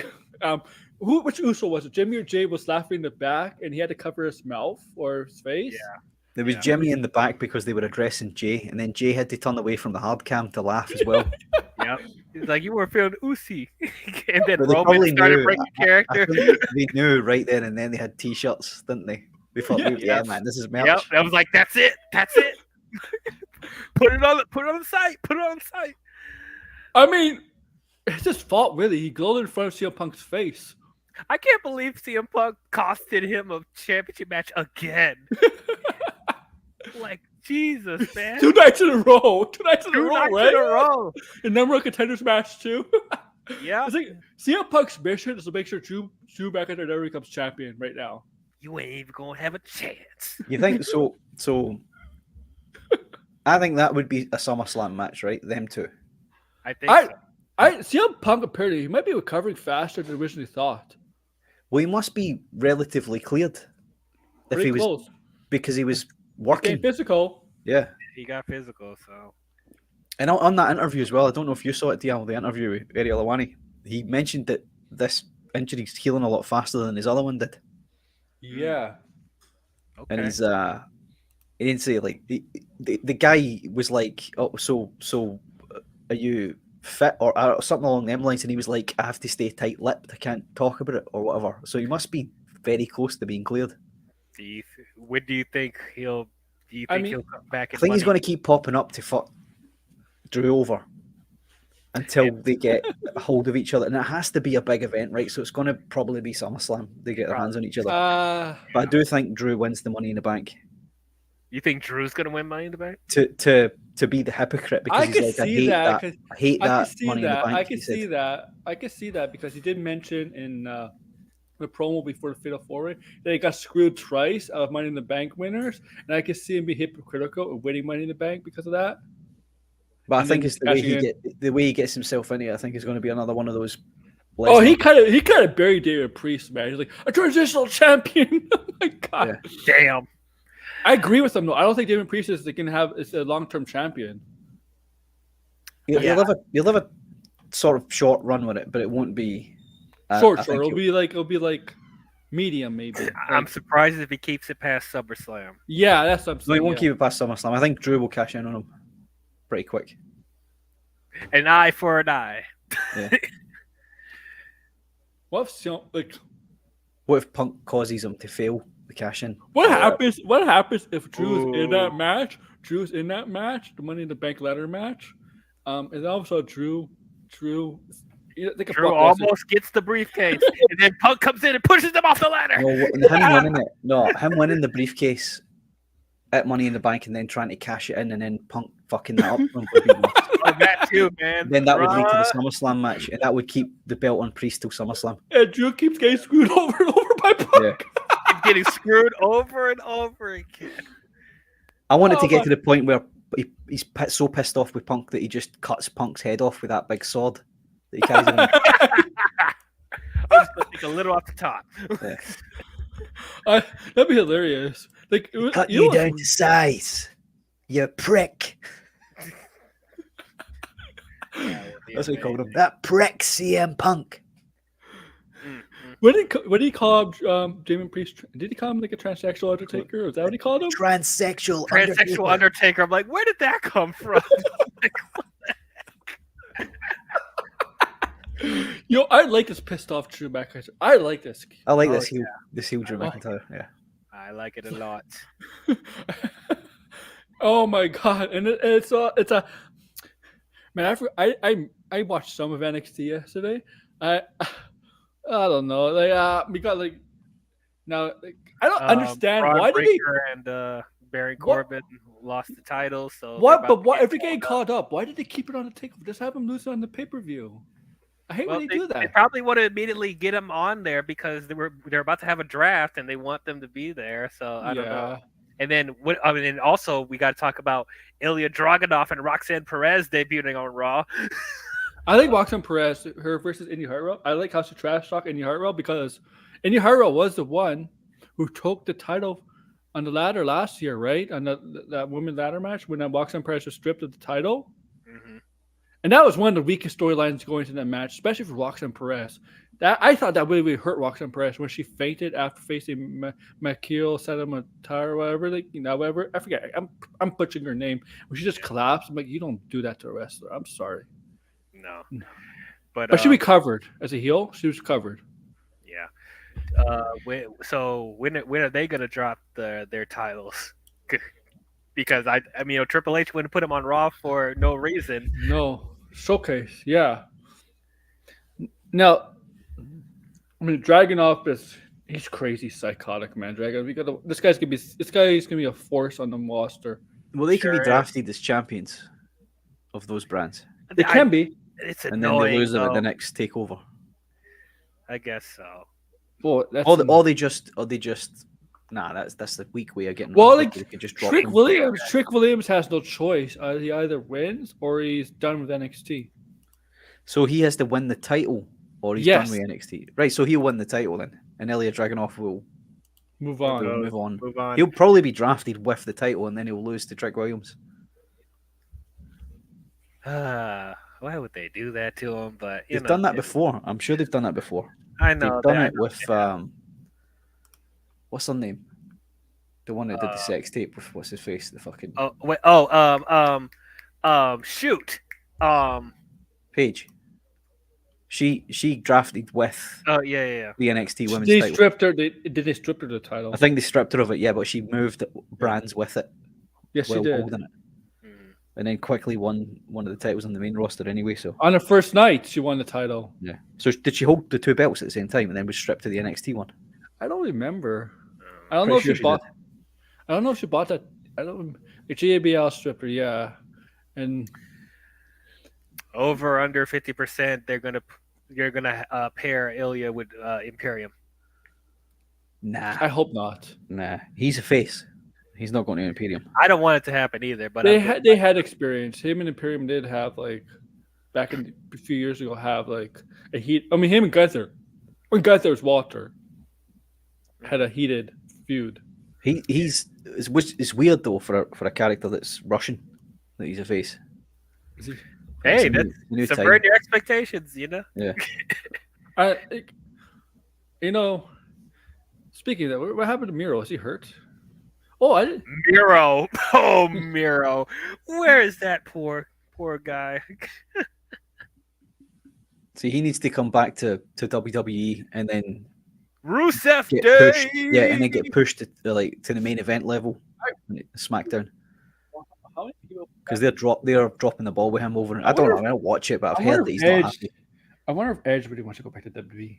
Which Uso was it? Jimmy or Jay was laughing in the back, and he had to cover his mouth or his face. Yeah. There was Jimmy in the back because they were addressing Jay, and then Jay had to turn away from the hard cam to laugh as well. Yep. He's like, you weren't feeling Uzi. And then Roman started breaking character. I think they knew right then and then they had T-shirts, didn't they? They thought, yeah, man, this is merch. Yep. I was like, that's it. Put it on the site. Put it on the site. I mean, it's his fault, really. He glowed in front of CM Punk's face. I can't believe CM Punk costed him a championship match again. Like, Jesus, man. 2 nights in a row. 2 nights in a row. And number one contenders match, too. Yeah. It's like, CM Punk's mission is to make sure Drew McIntyre never becomes champion right now. You ain't even going to have a chance. You think so? So, I think that would be a SummerSlam match, right? Them two. I think so. CM Punk apparently he might be recovering faster than originally thought. Well, he must be relatively cleared. Pretty if he close. was because he was working. Getting physical. Yeah. He got physical, so. And on that interview as well, I don't know if you saw it, DL, the interview with Ariel Helwani. He mentioned that this injury's healing a lot faster than his other one did. Yeah. Okay. And he's he didn't say like the guy was like, oh, so are you fit or something along them lines? And he was like, I have to stay tight-lipped. I can't talk about it or whatever. So he must be very close to being cleared. When do you think he'll come back? I think he's going to keep popping up to fuck Drew over until they get a hold of each other, and it has to be a big event, right? So it's going to probably be SummerSlam. They get their hands on each other. But I do think Drew wins the Money in the Bank. You think Drew's going to win Money in the Bank? To be the hypocrite because he's like, I hate that Money in the Bank. I can see that because he did mention in the promo before the Fatal 4-Way that he got screwed twice out of Money in the Bank winners, and I could see him be hypocritical of winning Money in the Bank because of that. But I And think then it's the way cashing in. the way he gets himself in it. I think is going to be another one of those. Oh, he Lesnar- kind of buried David Priest, man. He's like a transitional champion. Oh my god! Yeah. Damn. I agree with him though. I don't think David Priest is a long-term champion. You'll have a sort of short run with it, but it won't be Short. I think It'll be like medium maybe. I'm surprised if he keeps it past SummerSlam. Yeah, that's what I'm No, saying. he won't keep it past SummerSlam. I think Drew will cash in on him pretty quick. An eye for an eye. Yeah. What What if Punk causes him to fail the cash in? what happens? What happens if Drew's in that match? Drew's in that match, the Money in the Bank ladder match. And also Drew. Drew almost gets the briefcase, and then Punk comes in and pushes him off the ladder. Him winning the briefcase at Money in the Bank and then trying to cash it in and then Punk fucking that up. That too, man. Then that would lead to the SummerSlam match, and that would keep the belt on Priest till SummerSlam. And Drew keeps getting screwed over and over by Punk. Yeah. Keep getting screwed over and over again. I wanted to get to the point where he's so pissed off with Punk that he just cuts Punk's head off with that big sword that he carries around. I'm just gonna take a little off the top. Yeah. That'd be hilarious. Like Cut you down to size, you prick. That's what he called him. That prick, CM Punk. What did he call him, Damon Priest? Did he call him like a transsexual Undertaker? Is that what he called him? Transsexual Undertaker. I'm like, where did that come from? Yo, I like this pissed off Drew McIntyre. I like this. I like this heel Drew McIntyre. Yeah, I like it a lot. Oh my god! And it's a man. I watched some of NXT yesterday. I don't know. Like we got like now. Like, I don't understand Braun why did he and Baron Corbin lost the title. So what? But what if he getting caught up? Why did they keep it on the takeover? Just have him lose it on the pay-per-view. I hate when they do that. They probably want to immediately get him on there because they're about to have a draft and they want them to be there. So I don't know. And then and also we got to talk about Ilya Dragunov and Roxanne Perez debuting on Raw. I think Roxanne Perez, her versus Indy Hartwell. I like how she trash talk Indy Hartwell because Indy Hartwell was the one who took the title on the ladder last year, right? On that women's ladder match when Roxanne Perez was stripped of the title. Mm-hmm. And that was one of the weakest storylines going into that match, especially for Roxanne Perez. I thought that really hurt Roxanne Perez when she fainted after facing Makil Sadamatara or whatever. Whatever. I forget. I'm butchering her name. When she just collapsed, I'm like, you don't do that to a wrestler. I'm sorry. No. But she recovered as a heel. She was covered. Yeah. When are they gonna drop their titles? Because I mean, Triple H wouldn't put him on Raw for no reason. No showcase. Yeah. Now, I mean, Dragunov he's crazy, psychotic, man. This guy's gonna be a force on the roster. Well, they can be drafted as champions of those brands. They can be. It's and annoying. then they lose them at the next takeover. I guess so. Well, that's or they just nah. That's the weak way of getting. Well, like they could just drop Trick them. Williams. Trick Williams has no choice. He either wins or he's done with NXT. So he has to win the title, or he's done with NXT. Right. So he'll win the title then, and Ilya Dragunov will move on. Move on. He'll probably be drafted with the title, and then he'll lose to Trick Williams. Why would they do that to him? But they've done that before. I'm sure they've done that before. I know. They've done it with what's her name? The one that did the sex tape with what's his face? The fucking shoot. Paige. She drafted with the NXT women's they title. Stripped her. Did they strip her the title? I think they stripped her of it, yeah, but she moved brands with it. Yes, she did. Holding it. And then quickly won one of the titles on the main roster anyway. So on her first night, she won the title. Yeah. So did she hold the two belts at the same time and then was stripped to the NXT one? I don't remember. I don't know if she bought. I don't know if she bought that. I don't. The JBL stripped her, yeah, and over under 50%. You're gonna pair Ilya with Imperium. Nah, I hope not. nah. He's a face. He's not going to Imperium. I don't want it to happen either. But They had experience. Him and Imperium did have like back in a few years ago have like a heat. I mean, him and Gunther. When Gunther's Walter had a heated feud. It's weird though for a character that's Russian that he's a face. Is he? hey, It's a that's new subvert time. your expectations. You know. Yeah. You know, speaking of that, what happened to Miro? Is he hurt? Oh, I didn't. Miro. Oh, Miro. Where is that poor guy? See, he needs to come back to WWE and then Rusev get Day. pushed. Yeah, and then get pushed to the main event level, SmackDown. How many people? Because they're dropping the ball with him over. I don't know. I don't watch it, but I've heard that he's not happy. I wonder if Edge really wants to go back to WWE.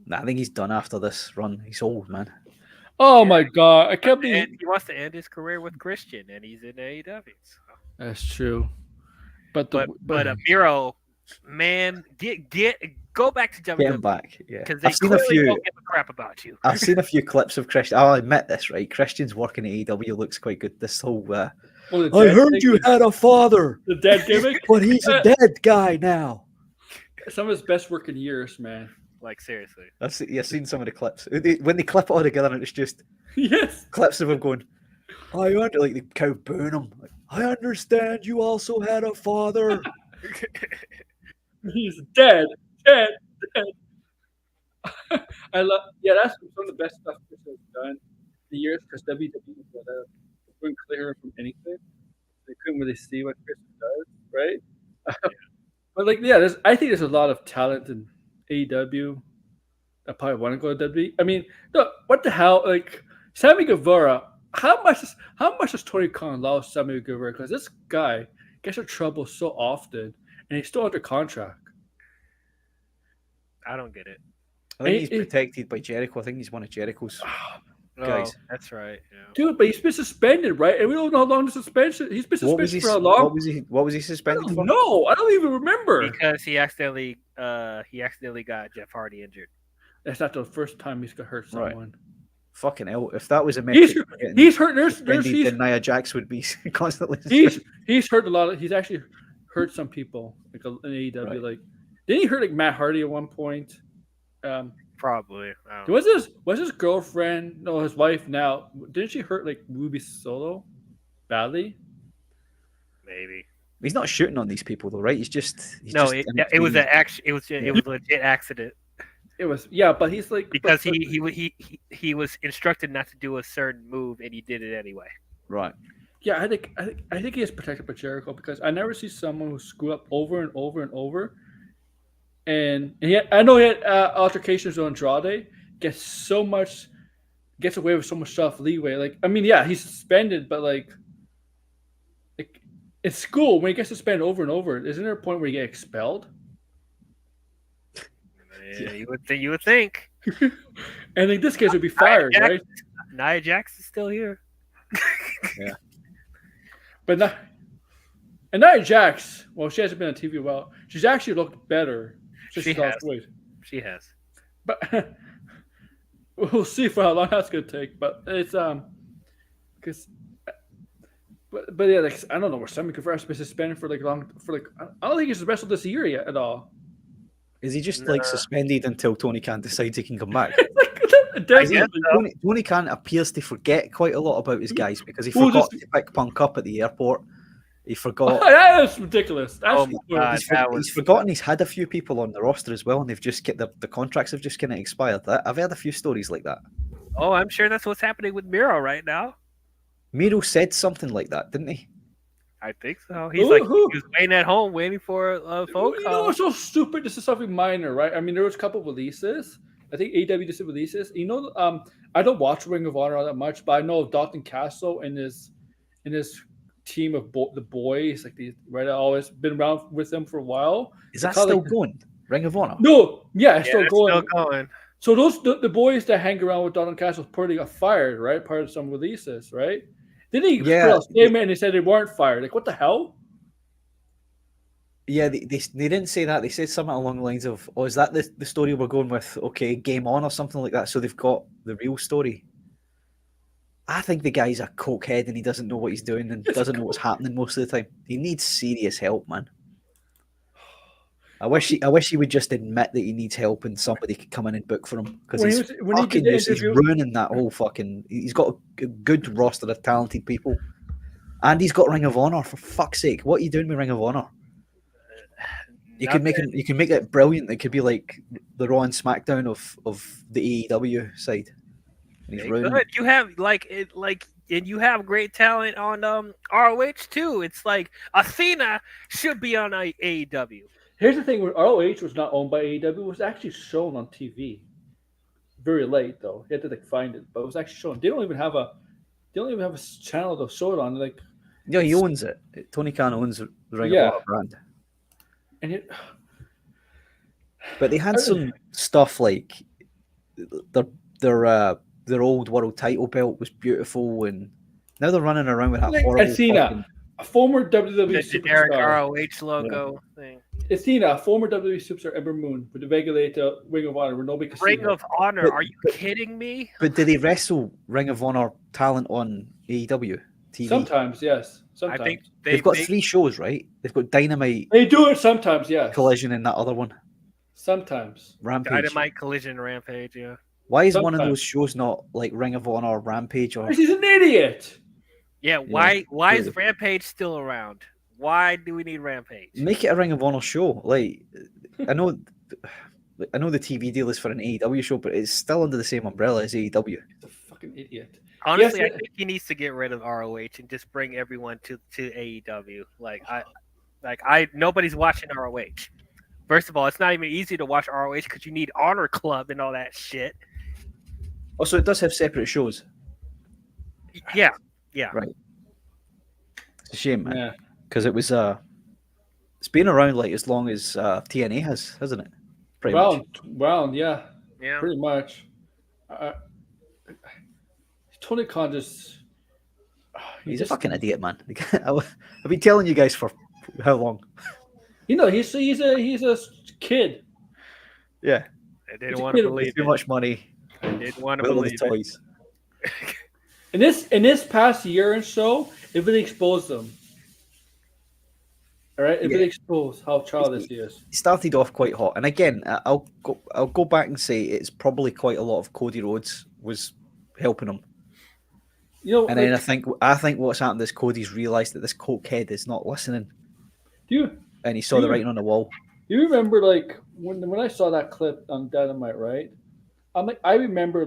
Nah, I think he's done after this run. He's old, man. Oh my god! I can't believe He wants to end his career with Christian, and he's in AEW. So. that's true. But Miro, man, go back to WWE. Get him back. Yeah, Because they I've seen a clearly few. don't give a crap about you. I've seen a few clips of Christian. I'll admit this, right? Christian's working at AEW looks quite good. This whole. I heard you had a father. The dead gimmick, but he's a dead guy now. Some of his best working years, man. Like seriously. I've seen some of the clips when they clip it all together, and it's just Yes. clips of him going, "I under like the cow booing him. Like, I understand you also had a father." He's dead. I love. Yeah, that's some of the best stuff Chris has done in the years because WWE couldn't clear him from anything. They couldn't really see what Chris does, right? But like, yeah, I think there's a lot of talent in AEW. I probably want to go to WWE. I mean, look, what the hell? Like Sammy Guevara, how much does Tony Khan love Sammy Guevara? Because this guy gets in trouble so often, and he's still under contract. I don't get it. I think he's protected by Jericho. I think he's one of Jericho's guys. Oh, that's right. Yeah. Dude, but he's been suspended, right? And we don't know how long the suspension. He's been suspended for how long? What was he suspended for? No, I don't even remember. Because he accidentally got Jeff Hardy injured. That's not the first time he's got hurt someone. Right. Fucking hell! If that was a metric, he's hurt. Then Nia Jax would be constantly. He's hurt a lot. He's actually hurt some people like in AEW. Right. Like, didn't he hurt like Matt Hardy at one point? Probably. Was his girlfriend? No, his wife now. Didn't she hurt like Ruby Solo badly? Maybe. He's not shooting on these people though, right? It was a legit accident. It was but he's like because he was instructed not to do a certain move and he did it anyway. Right. Yeah, I think he is protected by Jericho because I never see someone who screw up over and over and over. And I know he had altercations with Andrade. Gets away with so much stuff leeway. Like, I mean, yeah, he's suspended, but like in school when he gets suspended over and over, isn't there a point where you get expelled? Yeah, you would think. And in this case, would be fired, right? Nia Jax is still here. Yeah, but and Nia Jax, well, she hasn't been on TV well. She's actually looked better. She has. But we'll see for how long that's going to take. But it's because, but yeah, like I don't know where Sammy Guevara's been suspended for I don't think he's wrestled this year yet at all. Is he just suspended until Tony Khan decides he can come back? Tony Khan appears to forget quite a lot about his guys because he forgot to pick Punk up at the airport. He forgot. That is ridiculous. He's forgotten he's had a few people on the roster as well, and they've just get the contracts have just kind of expired. I've heard a few stories like that. Oh, I'm sure that's what's happening with Miro right now. Miro said something like that, didn't he? I think so. He's he was waiting at home, waiting for a phone call. You know what's so stupid? This is something minor, right? I mean, there was a couple of releases. I think AEW just did releases. You know, I don't watch Ring of Honor all that much, but I know Dalton Castle and his team of the boys, like these, right? I've always been around with them for a while. Is that still going? Ring of Honor? No, it's still going. Still going. So the boys that hang around with Dalton Castle probably got fired, right? Part of some releases, right? Then he put out a statement and he said they weren't fired. Like, what the hell? Yeah, they didn't say that. They said something along the lines of, "Oh, is that the story we're going with? Okay, game on," or something like that. So they've got the real story. I think the guy's a cokehead and he doesn't know what he's doing and doesn't know what's happening most of the time. He needs serious help, man. I wish he would just admit that he needs help and somebody could come in and book for him because he's ruining that whole fucking. He's got a good roster of talented people, and he's got Ring of Honor. For fuck's sake, what are you doing with Ring of Honor? You can make it brilliant. It could be like the Raw and SmackDown of the AEW side. And he's ruining it. You have and you have great talent on ROH too. It's like Athena should be on AEW. Here's the thing: when ROH was not owned by AEW, it was actually shown on TV. Very late though, you had to find it, but it was actually shown. They don't even have a channel to show it on. Like, yeah, he owns it. Tony Khan owns the Ring of Honor brand. And but they had some stuff like their old world title belt was beautiful, and now they're running around with that horrible. Athena, a former WWE generic ROH logo thing. Athena, a former WWE superstar, Ember Moon, with the regulator Ring of Honor, where nobody can Ring of Honor. Are you kidding me? But do they wrestle Ring of Honor talent on AEW TV? Sometimes, yes. Sometimes. I think they've got 3 shows, right? They've got Dynamite. They do it sometimes, yes. Collision in that other one. Sometimes. Rampage. Dynamite, Collision, Rampage, yeah. Why is one of those shows not like Ring of Honor or Rampage? Or he's an idiot. Yeah, why is Rampage still around? Why do we need Rampage? Make it a Ring of Honor show. Like, I know the TV deal is for an AEW show, but it's still under the same umbrella as AEW. He's a fucking idiot. Honestly, I think he needs to get rid of ROH and just bring everyone to AEW. Nobody's watching ROH. First of all, it's not even easy to watch ROH because you need Honor Club and all that shit. Also, it does have separate shows. Yeah. Right. It's a shame, man. Because it was it's been around like as long as TNA has, hasn't it? Pretty much. Yeah. Pretty much. Tony Khan just he's a fucking idiot, man. I've been telling you guys for how long? He's a kid. Yeah. I didn't want to believe too much money. I didn't want to believe the toys. In this past year and so, it really exposed them. All right, it really exposed how childish he is. He started off quite hot, and again, I'll go back and say it's probably quite a lot of Cody Rhodes was helping him. And then I think what's happened is Cody's realised that this cokehead is not listening. And he saw the writing on the wall. You remember when I saw that clip on Dynamite, right? I remember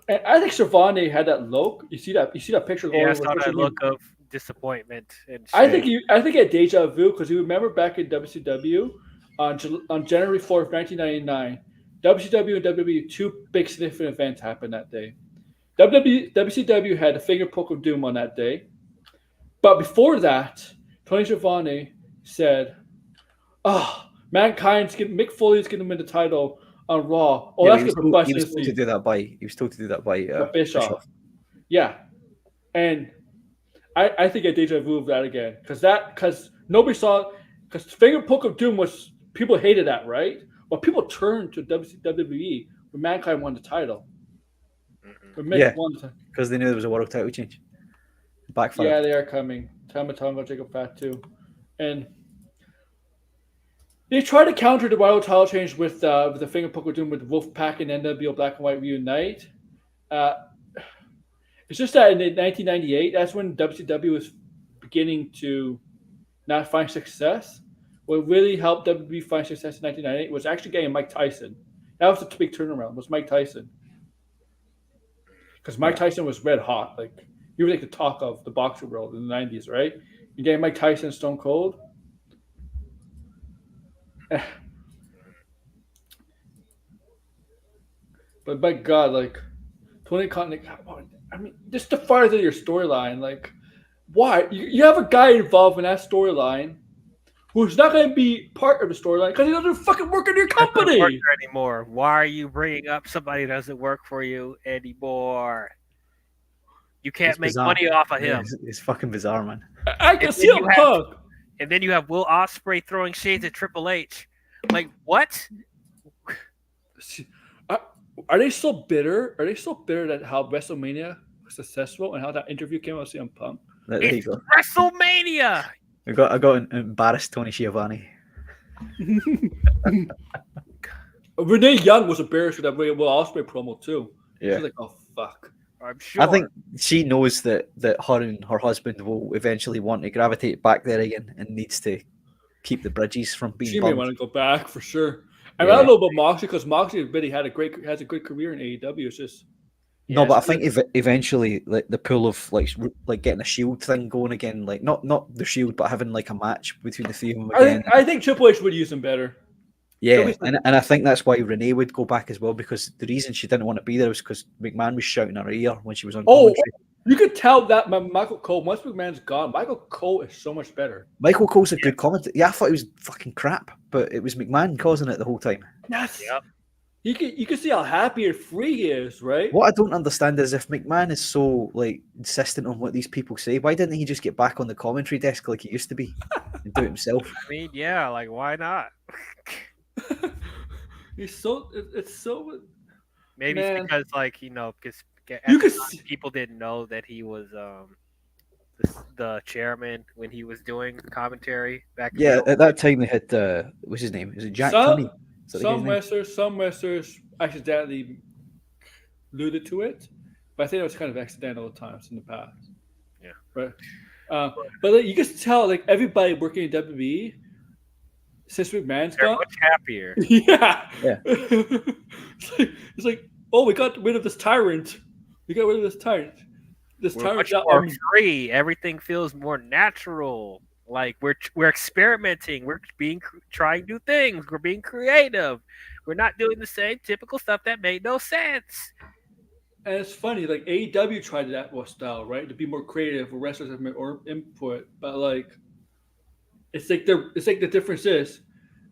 and I think Schiavone had that look. You see that picture? Yeah, I saw that look of disappointment. And shit. I think at deja vu because you remember back in WCW on January 4th, 1999, WCW and WWE 2 big significant events happened that day. WCW had a finger poke of doom on that day, but before that, Tony Schiavone said, Mick Foley's going to win the title on Raw. Oh, that's going to be He was told to do that by Bischoff. Yeah, and I think I deja vu of that again because nobody saw because finger poke of doom was people hated that, right? But people turned to WWE when Mankind won the title. Because they knew there was a world title change. Backfire. Yeah, they are coming. Tama Tonga, Jacob Fat too, and they try to counter the world title change with the finger poke of doom with Wolfpack and NWO Black and White reunite. It's just that in 1998, that's when WCW was beginning to not find success. What really helped WWE find success in 1998 was actually getting Mike Tyson. That was the big turnaround. Was Mike Tyson? Because Mike Tyson was red hot. He was the talk of the boxing world in the 90s, right? You get Mike Tyson, Stone Cold. But by God, Tony Khan, just to farther your storyline, why? You have a guy involved in that storyline who's not going to be part of the storyline because he doesn't fucking work in your company anymore. Why are you bringing up somebody who doesn't work for you anymore? You can't make money off of him. It's fucking bizarre, man. I can see him Punk. And then you have Will Ospreay throwing shades at Triple H. Like, what? Are they still bitter? Are they still bitter that how WrestleMania was successful and how that interview came out with CM Punk? There you It's go. WrestleMania. I got embarrassed Tony Schiavone. Renee Young was embarrassed with that Will Ospreay promo too. Yeah. She's like, oh fuck. I'm sure. I think she knows that her and her husband will eventually want to gravitate back there again and needs to keep the bridges from being She may burned. want to go back for sure. I Yeah. don't know about Moxley because Moxley really has a good career in AEW. It's just No, but I think eventually, like the pool of like getting a Shield thing going again, like not the Shield, but having like a match between the three of them again. I think Triple H would use him better. Yeah, and I think that's why Renee would go back as well, because the reason she didn't want to be there was because McMahon was shouting her ear when she was on commentary. You could tell that Michael Cole, once McMahon's gone, Michael Cole is so much better. Michael Cole's a good commentator. Yeah, I thought he was fucking crap, but it was McMahon causing it the whole time. Yes. Yep. You can see how happy and free he is, right? What I don't understand is if McMahon is so like insistent on what these people say, why didn't he just get back on the commentary desk like he used to be and do it himself? I mean, yeah, like why not? He's so it's so Maybe Man. it's because like because You could see- people didn't know that he was the chairman when he was doing commentary back. in the Yeah, old at that time they had what's his name? Is it Jack Tunney? Is that the guy's name? some wrestlers accidentally alluded to it, but I think it was kind of accidental at times in the past. Yeah. Right. But like, you can tell like everybody working in WWE since McMahon's They're gone. much happier. Yeah. Yeah. it's like, oh, we got rid of this tryant. We got rid of this tyrant. This We're tyrant much got more free. Everything feels more natural. Like we're experimenting. We're trying new things. We're being creative. We're not doing the same typical stuff that made no sense. And it's funny, like AEW tried that style, right? To be more creative, where wrestlers have more input. But like, it's like the difference is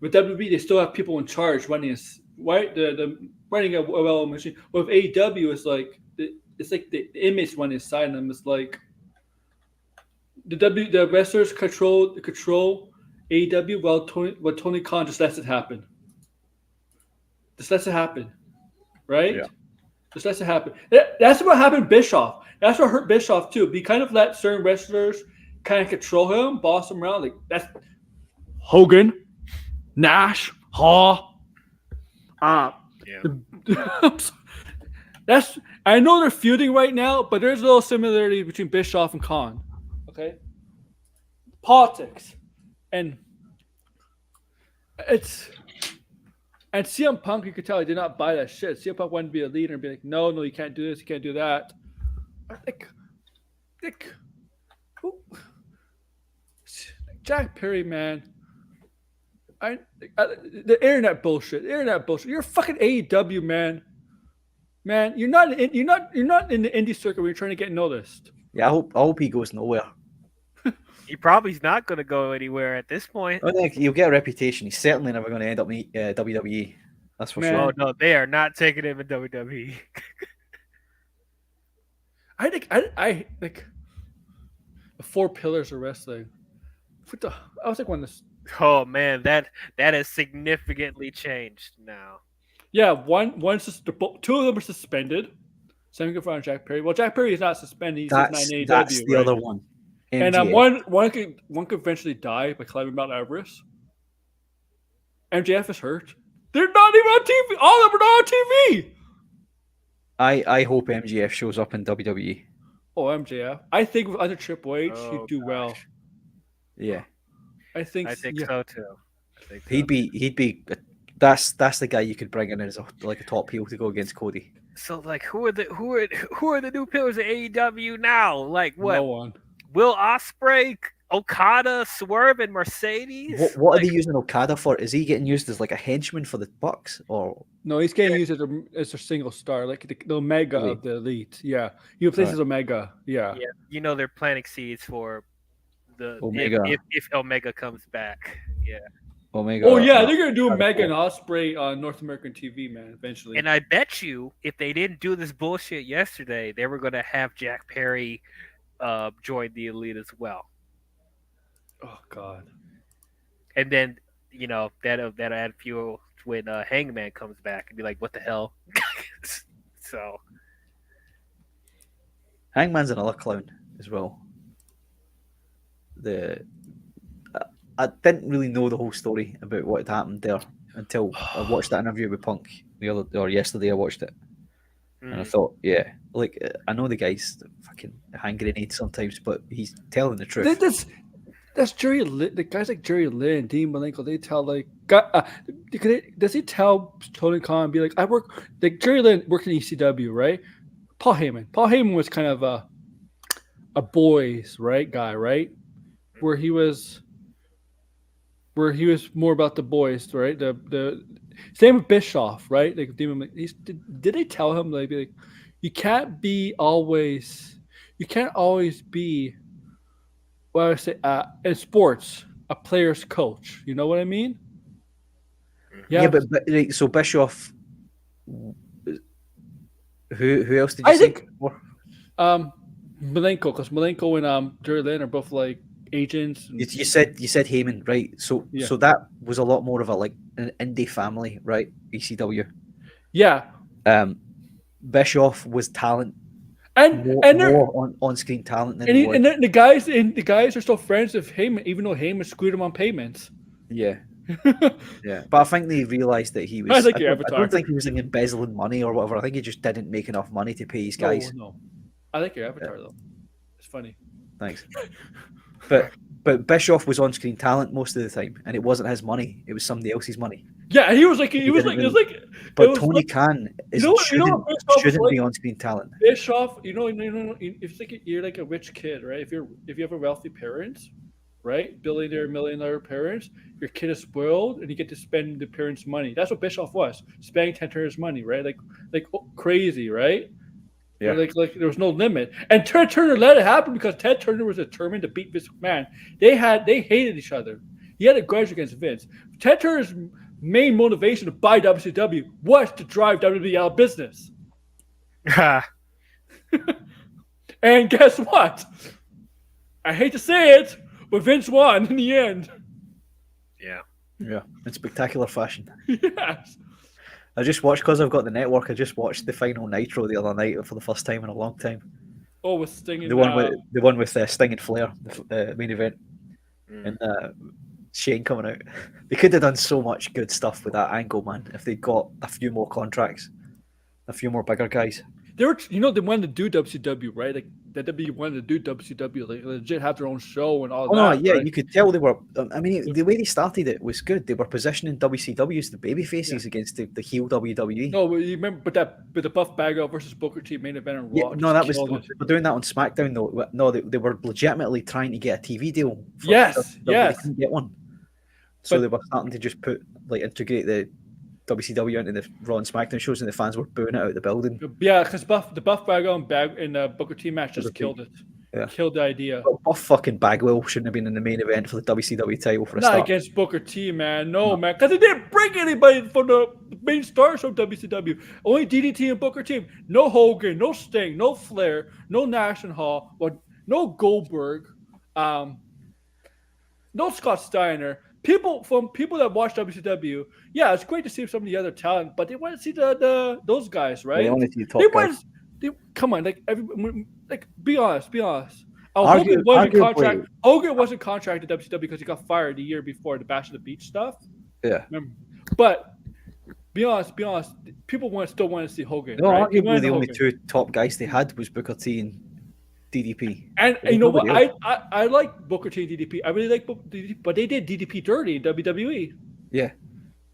with WWE, they still have people in charge running the running a well machine. But with AEW, it's like the inmates running inside them. It's like the wrestlers control AEW while Tony Khan just lets it happen. Just lets it happen, right? Yeah. Just lets it happen. That's what happened to Bischoff. That's what hurt Bischoff too. He kind of let certain wrestlers kind of control him, boss him around. Like that's Hogan, Nash, Hall. That's I know they're feuding right now, but there's a little similarity between Bischoff and Khan. Okay, politics, and CM Punk, you could tell he did not buy that shit. CM Punk wanted to be a leader and be like, no, you can't do this, you can't do that. Jack Perry, man. The internet bullshit. You're fucking AEW, man. Man, you're not in the indie circuit where you're trying to get noticed. Yeah, I hope he goes nowhere. He probably's not going to go anywhere at this point. I think he'll get a reputation. He's certainly never going to end up in WWE. That's for Man. sure. Oh no, they are not taking him in WWE. I think the 4 pillars of wrestling. I was like one of this. Oh man, that has significantly changed now. Yeah, one's just 2 of them are suspended. Same thing for Jack Perry. Well, Jack Perry is not suspended. He's just not in AEW. That's the right? other one. And MJF. one could eventually die by climbing Mount Everest. MJF is hurt. They're not even on TV. All of them are not on TV. I hope MJF shows up in WWE. Oh, MJF. I think under Triple H, he'd do well. Yeah, I think so too. he'd be. That's the guy you could bring in as a top heel to go against Cody. So like, who are the new pillars of AEW now? Like what? No one. Will Ospreay, Okada, Swerve, and Mercedes? What are they using Okada for? Is he getting used as like a henchman for the Bucks, or No, he's getting used as a single star, like the Omega of the Elite. Yeah, he replaces Omega. Yeah. Yeah, they're planting seeds for the Omega. if Omega comes back. Yeah. Omega? Oh yeah, they're gonna do Omega and Ospreay on North American TV, man. Eventually. And I bet you, if they didn't do this bullshit yesterday, they were gonna have Jack Perry join the Elite as well. Oh God. And then that'll add fuel when Hangman comes back and be like, "What the hell?" So Hangman's another clown as well. I didn't really know the whole story about what had happened there until I watched that interview with Punk yesterday. I watched it, and I thought, yeah, like I know the guy's fucking a hand grenade sometimes, but he's telling the truth. That's Jerry Lynn. The guys like Jerry Lynn, Dean Malenko, they tell does he tell Tony Khan and be like, I work like Jerry Lynn worked in ECW, right? Paul Heyman. Paul Heyman was kind of a boys, right, guy, right? Where he was more about the boys, right? The same with Bischoff, right? Like Demon, did they tell him like, be like you can't always be well I say in sports a player's coach. You know what I mean? Yeah, but right, so Bischoff. Who else did you I say? think Malenko, because Malenko and Jerry Lynn are both like agents. And, You said Heyman, right? So Yeah. so that was a lot more of a like an indie family, right? ECW. yeah, Bischoff was talent, and more on screen talent than he was. and the guys are still friends with Heyman, even though Heyman screwed him on payments. Yeah, yeah. But I think they realised that he was. I like your I avatar. don't think he was like embezzling money or whatever. I think he just didn't make enough money to pay his guys. No. I like your avatar though. It's funny. Thanks. But Bischoff was on screen talent most of the time, and it wasn't his money. It was somebody else's money. Yeah, he was like But Tony Khan shouldn't be on screen talent. Bischoff. If like you're like a rich kid, right? If you have a wealthy parents, right, billionaire, millionaire parents, your kid is spoiled, and you get to spend the parents' money. That's what Bischoff was, spending Ted Turner's money, right? Like crazy, right? Yeah. Like there was no limit, and Ted Turner let it happen because Ted Turner was determined to beat Vince McMahon. They hated each other. He had a grudge against Vince. Ted Turner's main motivation to buy WCW was to drive WWE out of business. And guess what? I hate to say it, but Vince won in the end. Yeah, in spectacular fashion. Yes. I just watched, because I've got the network, I just watched the final Nitro the other night for the first time in a long time. Oh, with Sting and The one with Sting and Flair, the main event, and Shane coming out. They could have done so much good stuff with that angle, man. If they got a few more contracts, a few more bigger guys. They were, they wanted to do WCW, right? Like the WWE wanted to do WCW, like legit have their own show and all that. Oh yeah, right? you could tell they were. I mean, the way they started it was good. They were positioning WCW as the baby faces against the heel WWE. No, but you remember, but the Buff Bagwell versus Booker T main event on Raw. No, that was they were doing that on SmackDown though. No, they were legitimately trying to get a TV deal. Yes. They couldn't get one, so they were starting to just integrate the WCW into the Raw and SmackDown shows, and the fans were booing it out of the building. Yeah, because the Buff Bagwell and the Booker T match just killed it. Yeah. Killed the idea. But Buff fucking Bagwell shouldn't have been in the main event for the WCW title for a start. Not against Booker T, man. No, man, because they didn't bring anybody from the main stars of WCW. Only DDT and Booker T. No Hogan, no Sting, no Flair, no Nash and Hall, no Goldberg, no Scott Steiner. People that watch WCW, yeah, it's great to see some of the other talent, but they want to see those guys, right? They want to see the top guys. Come on, be honest. Hogan wasn't contracted to WCW because he got fired the year before the Bash of the Beach stuff. Yeah, remember? But be honest. People still want to see Hogan. No, right? arguably the only two top guys they had was Booker T and DDP. And you know what? I like Booker T and DDP. I really like DDP, but they did DDP dirty in WWE. Yeah,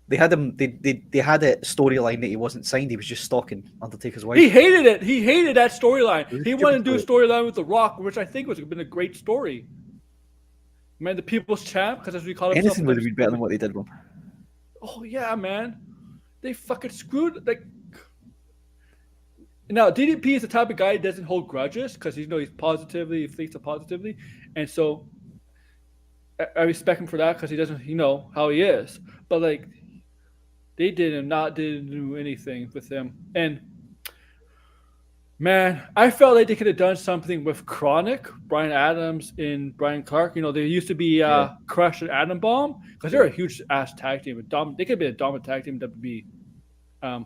they had him. They had a storyline that he wasn't signed. He was just stalking Undertaker's wife. He hated it. He hated that storyline. He wanted to do a storyline with The Rock, which I think would have been a great story. Man, the People's Champ, because as we call it, anything would have been better than what they did with him. Oh yeah, man, they fucking screwed like. Now, DDP is the type of guy that doesn't hold grudges because he thinks positively, and so I respect him for that because he doesn't, how he is. But like, they didn't do anything with him. And Man, I felt like they could have done something with Chronic, Brian Adams, and Brian Clark. They used to be Crush and Atom Bomb because they're a huge ass tag team. They could be a dominant tag team in WWE.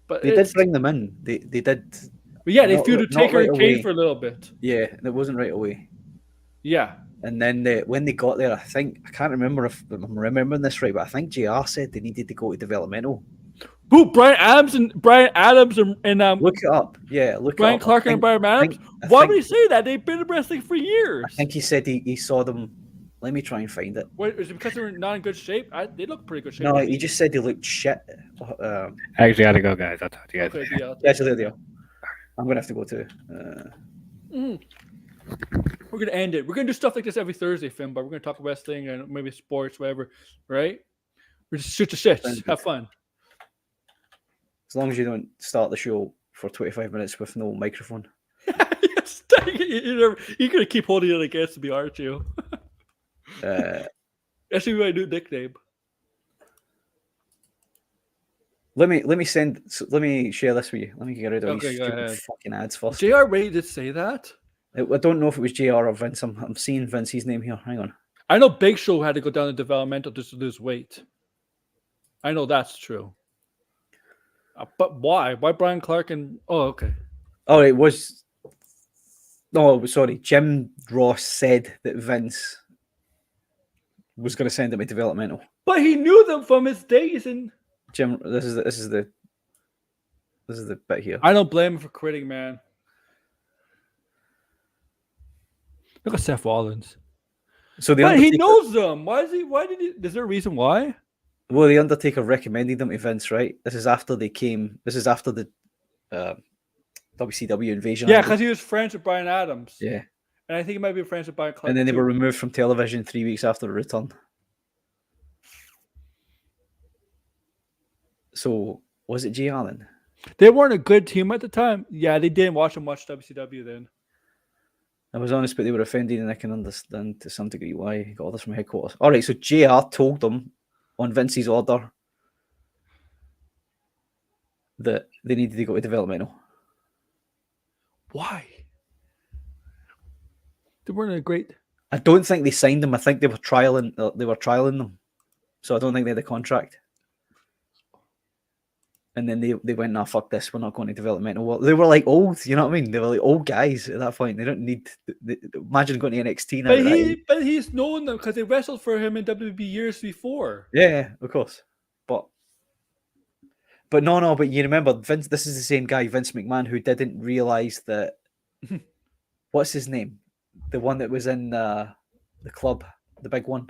But They did bring them in. They did. But yeah, they not, feuded not Taker right and Kane away. for a little bit. Yeah, it wasn't right away. Yeah. And then when they got there, I can't remember if I'm remembering this right, but I think JR said they needed to go to developmental. Who? Brian Adams and look it up. Yeah, look Brian it up. Clark and Brian Adams. Why would he say that? They've been in wrestling for years. I think he said he saw them. Let me try and find it. Wait, is it because they were not in good shape? They look pretty good shape. No, he just said they looked shit. I actually gotta go, guys. I'll talk to you guys. Okay, yeah, actually, there. I'm gonna have to go too. We're gonna end it. We're gonna do stuff like this every Thursday, Finn. But we're gonna talk wrestling and maybe sports, whatever. Right? We're just shoot the shit, have fun. As long as you don't start the show for 25 minutes with no microphone. You're gonna keep holding it against me, aren't you? That's my new nickname. Let me share this with you. Let me get rid of these stupid fucking ads first. JR Ray did say that. I don't know if it was JR or Vince. I'm seeing Vince's name here. Hang on. I know Big Show had to go down to developmental just to lose weight. I know that's true. But why? Why Brian Clark and... Oh, okay. Oh, it was... No, sorry. Jim Ross said that Vince was going to send him a developmental. But he knew them from his days in... Jim, this is the bit here. I don't blame him for quitting, man. Look at Seth Rollins. But he knows them. Why did he... Is there a reason why? Well, the Undertaker recommended them to Vince, right? This is after the WCW invasion. Yeah, because he was friends with Brian Adams. Yeah. And I think he might be friends with Brian Clark. And then they were removed from television 3 weeks after the return. So, was it Jay Allen? They weren't a good team at the time. Yeah, they didn't watch WCW then. I was honest, but they were offended, and I can understand to some degree why he got orders from headquarters. All right, so JR told them on Vince's order that they needed to go to developmental. Why? They weren't a great... I don't think they signed them. I think they were trialing them. So I don't think they had a contract. And then they went, nah, fuck this, we're not going to developmental. Well, they were like old, you know what I mean? They were like old guys at that point. They don't need... imagine going to NXT now. But he's known them because they wrestled for him in WWE years before. Yeah, of course. But no, but you remember, Vince, this is the same guy, Vince McMahon, who didn't realise that... What's his name? The one that was in the club, the big one.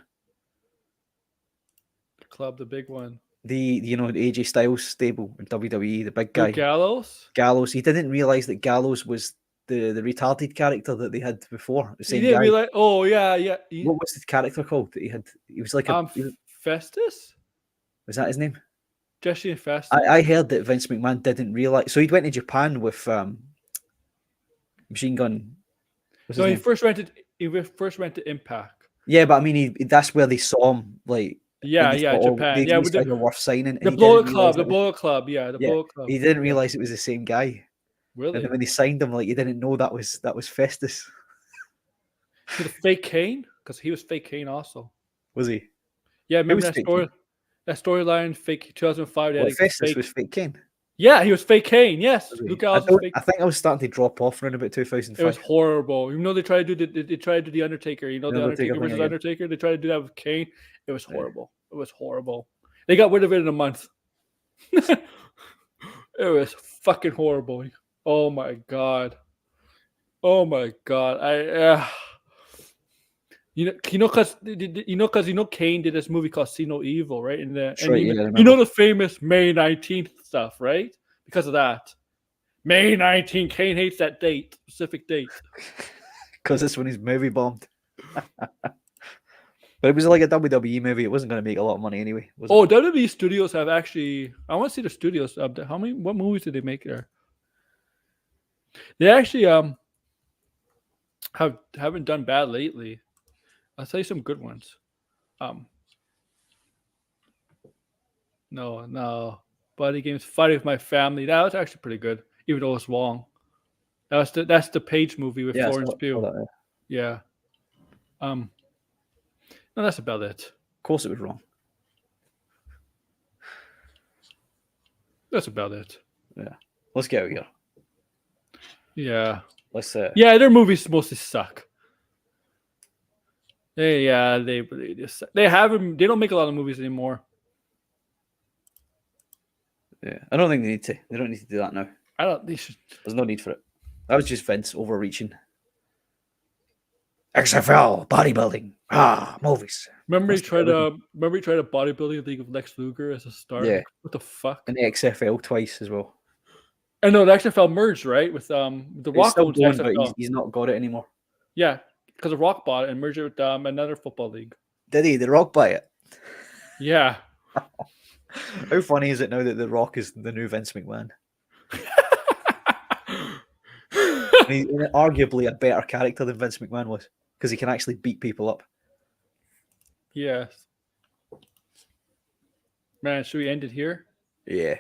The club, the big one. The AJ Styles stable in WWE, the big guy. Gallows? Gallows. He didn't realise that Gallows was the retarded character that they had before. The same he didn't guy. realize... Oh, yeah. What was the character called that he had? He was like Festus? Was that his name? Jesse and Festus? I heard that Vince McMahon didn't realise. So he went to Japan with Machine Gun. No, he first went to Impact. Yeah, but I mean, that's where they saw him. Like, Japan. Yeah, with the worth signing. The Bullet Club. Yeah, the Bullet Club. He didn't realize it was the same guy. Really? And then when they signed him, like, he didn't know that was Festus. Was it fake Kane? Because he was fake Kane also. Was he? Yeah, remember that story? That storyline, fake 2005. Festus was fake Kane. Yeah, he was fake Kane. Yes, Luke Gallows was fake. I think I was starting to drop off around about 2005. It was horrible. You know, they tried to do the Undertaker. You know, the Undertaker versus Undertaker. They tried to do that with Kane. It was horrible. It was horrible. They got rid of it in a month. It was fucking horrible. Oh my god. Because Kane did this movie called See No Evil, right? The famous May 19th stuff, right? Because of that. May 19th, Kane hates that specific date. Because it's when his movie bombed. But it was like a WWE movie. It wasn't going to make a lot of money anyway. WWE studios have actually... I want to see the studios. What movies did they make there? They actually haven't done bad lately. I'll tell you some good ones. No. Buddy Games, Fighting with My Family. That was actually pretty good. even though it's wrong. That's the Page movie with Yeah, I Florence saw Pugh. that, yeah. Yeah. No, that's about it. Of course it was wrong. That's about it. Yeah. Let's get out of here. Yeah. Let's Yeah, their movies mostly suck. They just they haven't. They don't make a lot of movies anymore. Yeah. I don't think they need to. They don't need to do that now. I don't. They should. There's no need for it. That was just Vince overreaching. XFL bodybuilding. Movies. Remember he tried a bodybuilding league of Lex Luger as a star. Yeah. Like, what the fuck? And the XFL twice as well. I know the XFL merged right with the It's Rock still owns going, XFL. but he's not got it anymore. Yeah, because the Rock bought it and merged it with another football league. Did he? The Rock buy it? Yeah. How funny is it now that The Rock is the new Vince McMahon? And he's arguably a better character than Vince McMahon was because he can actually beat people up. Yes. Man, should we end it here? Yeah.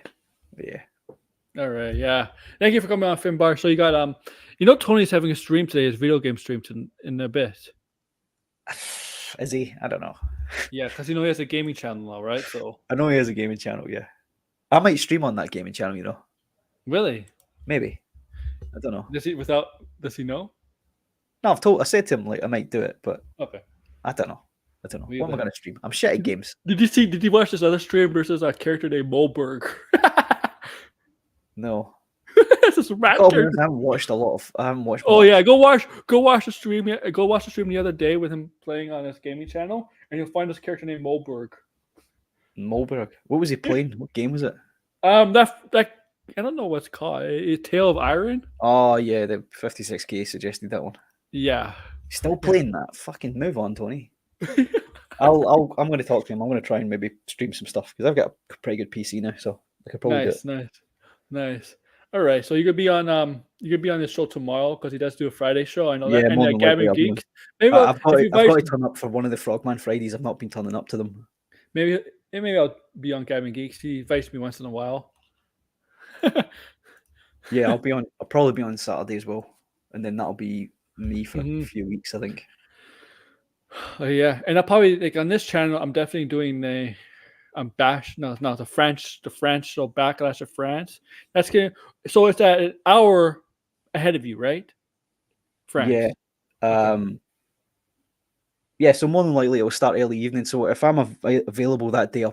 All right, yeah. Thank you for coming on, Finbar. So you got Tony's having a stream today, his video game stream in a bit. Is he? I don't know. Yeah, because he has a gaming channel now, right? So I know he has a gaming channel, yeah. I might stream on that gaming channel, really? Maybe. I don't know. Does he know? No, I said to him like I might do it, but Okay. I don't know. What am I Either. gonna stream? I'm shit at games. Did you watch this other stream versus a character named Moberg? No. It's this rat character. I haven't watched a lot of. I haven't watched. Oh much. yeah, go watch the stream. Go watch the stream the other day with him playing on his gaming channel, and you'll find this character named Moberg. Moberg. What was he playing? What game was it? That I don't know what's it called. A Tale of Iron. Oh yeah, the 56K suggested that one. Yeah. Still playing that? Fucking move on, Tony. I'm going to talk to him. I'm going to try and maybe stream some stuff because I've got a pretty good PC now, so I could probably do it. Nice. All right, so you're gonna be on this show tomorrow because he does do a Friday show. I know Yeah, that. more And than Gavin likely, Geeks. Maybe I've got to turn up for one of the Frogman Fridays. I've not been turning up to them. Maybe I'll be on Gavin Geeks. He invites me once in a while. Yeah, I'll probably be on Saturday as well, and then that'll be me for a few weeks, I think. Yeah, and I'll probably on this channel. I'm definitely doing the the French show, Backlash of France. That's gonna so it's at an hour ahead of you, right? France. Yeah. Yeah, so more than likely it'll start early evening. So if I'm available that day, I'll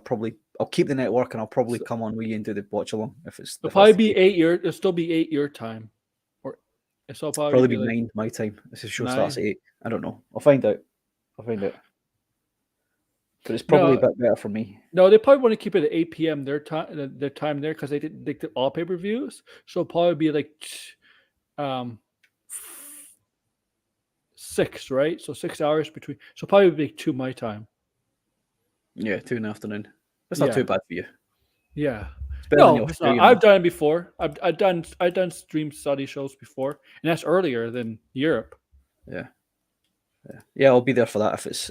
keep the network and I'll probably come on with you and do the watch along if it's. It'll probably be 8 year. It'll still be 8 your time, or so probably be 9 my time. This show starts at 8. I don't know. I'll find out. But it's probably a bit better for me. No, they probably want to keep it at 8 p.m. their time there because they did all pay-per-views. So it'll probably be like 6, right? So 6 hours between. So probably be 2 my time. Yeah, 2 in the afternoon. That's not too bad for you. Yeah. No, it's not. I've done it before. I've done stream study shows before, and that's earlier than Europe. Yeah, I'll be there for that if it's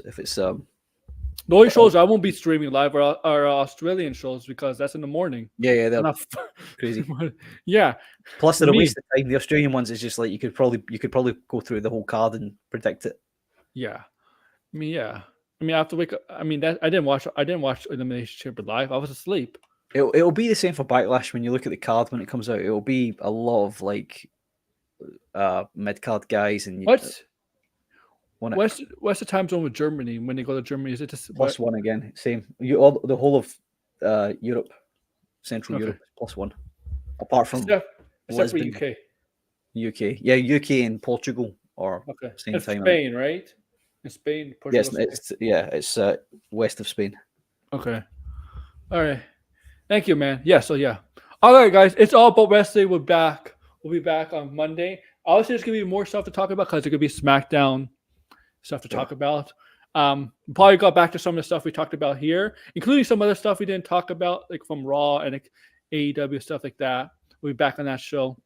The only shows I won't be streaming live are Australian shows because that's in the morning. Yeah, they're crazy. Yeah. Plus, they're a waste of time. The Australian ones is just like you could probably go through the whole card and predict it. Yeah. I mean, I have to wake up. I mean, that I didn't watch Elimination Chamber live. I was asleep. It'll be the same for Backlash when you look at the card when it comes out. It'll be a lot of like mid card guys and what's the time zone with Germany when they go to Germany? Is it just +1 again? Same. The whole of Europe, Central Europe, +1, apart from except for UK. Yeah, UK and Portugal are same time. Spain, right? In Spain, Portugal. Yes, it's west of Spain. Okay. All right. Thank you, man. Yeah. So yeah. All right, guys. It's all about wrestling. We'll be back on Monday. Obviously, there's gonna be more stuff to talk about because there's gonna be SmackDown stuff to talk about. Probably got back to some of the stuff we talked about here, including some other stuff we didn't talk about, like from Raw and like AEW stuff like that. We'll be back on that show.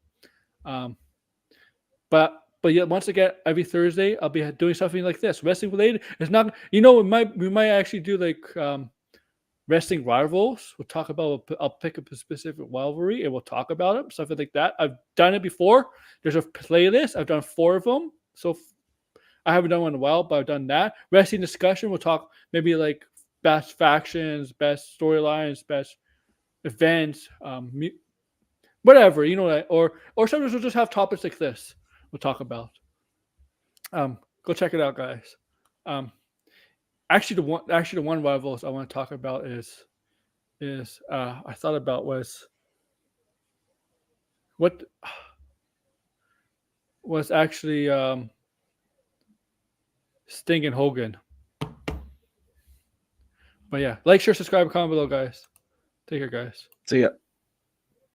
But yeah, once again, every Thursday I'll be doing something like this, wrestling related. It's not, we might actually do like wrestling rivals. We'll talk about. I'll pick up a specific rivalry and we'll talk about it, something like that. I've done it before. There's a playlist. I've done 4 of them. So I haven't done one in a while, but I've done that. Wrestling discussion. We'll talk maybe like best factions, best storylines, best events, whatever, you know, or sometimes we'll just have topics like this. We'll talk about. Go check it out, guys. Actually, the one rivals I want to talk about is I thought about was what was actually Sting and Hogan. But yeah, like, share, subscribe, comment below, guys. Take care, guys. See ya.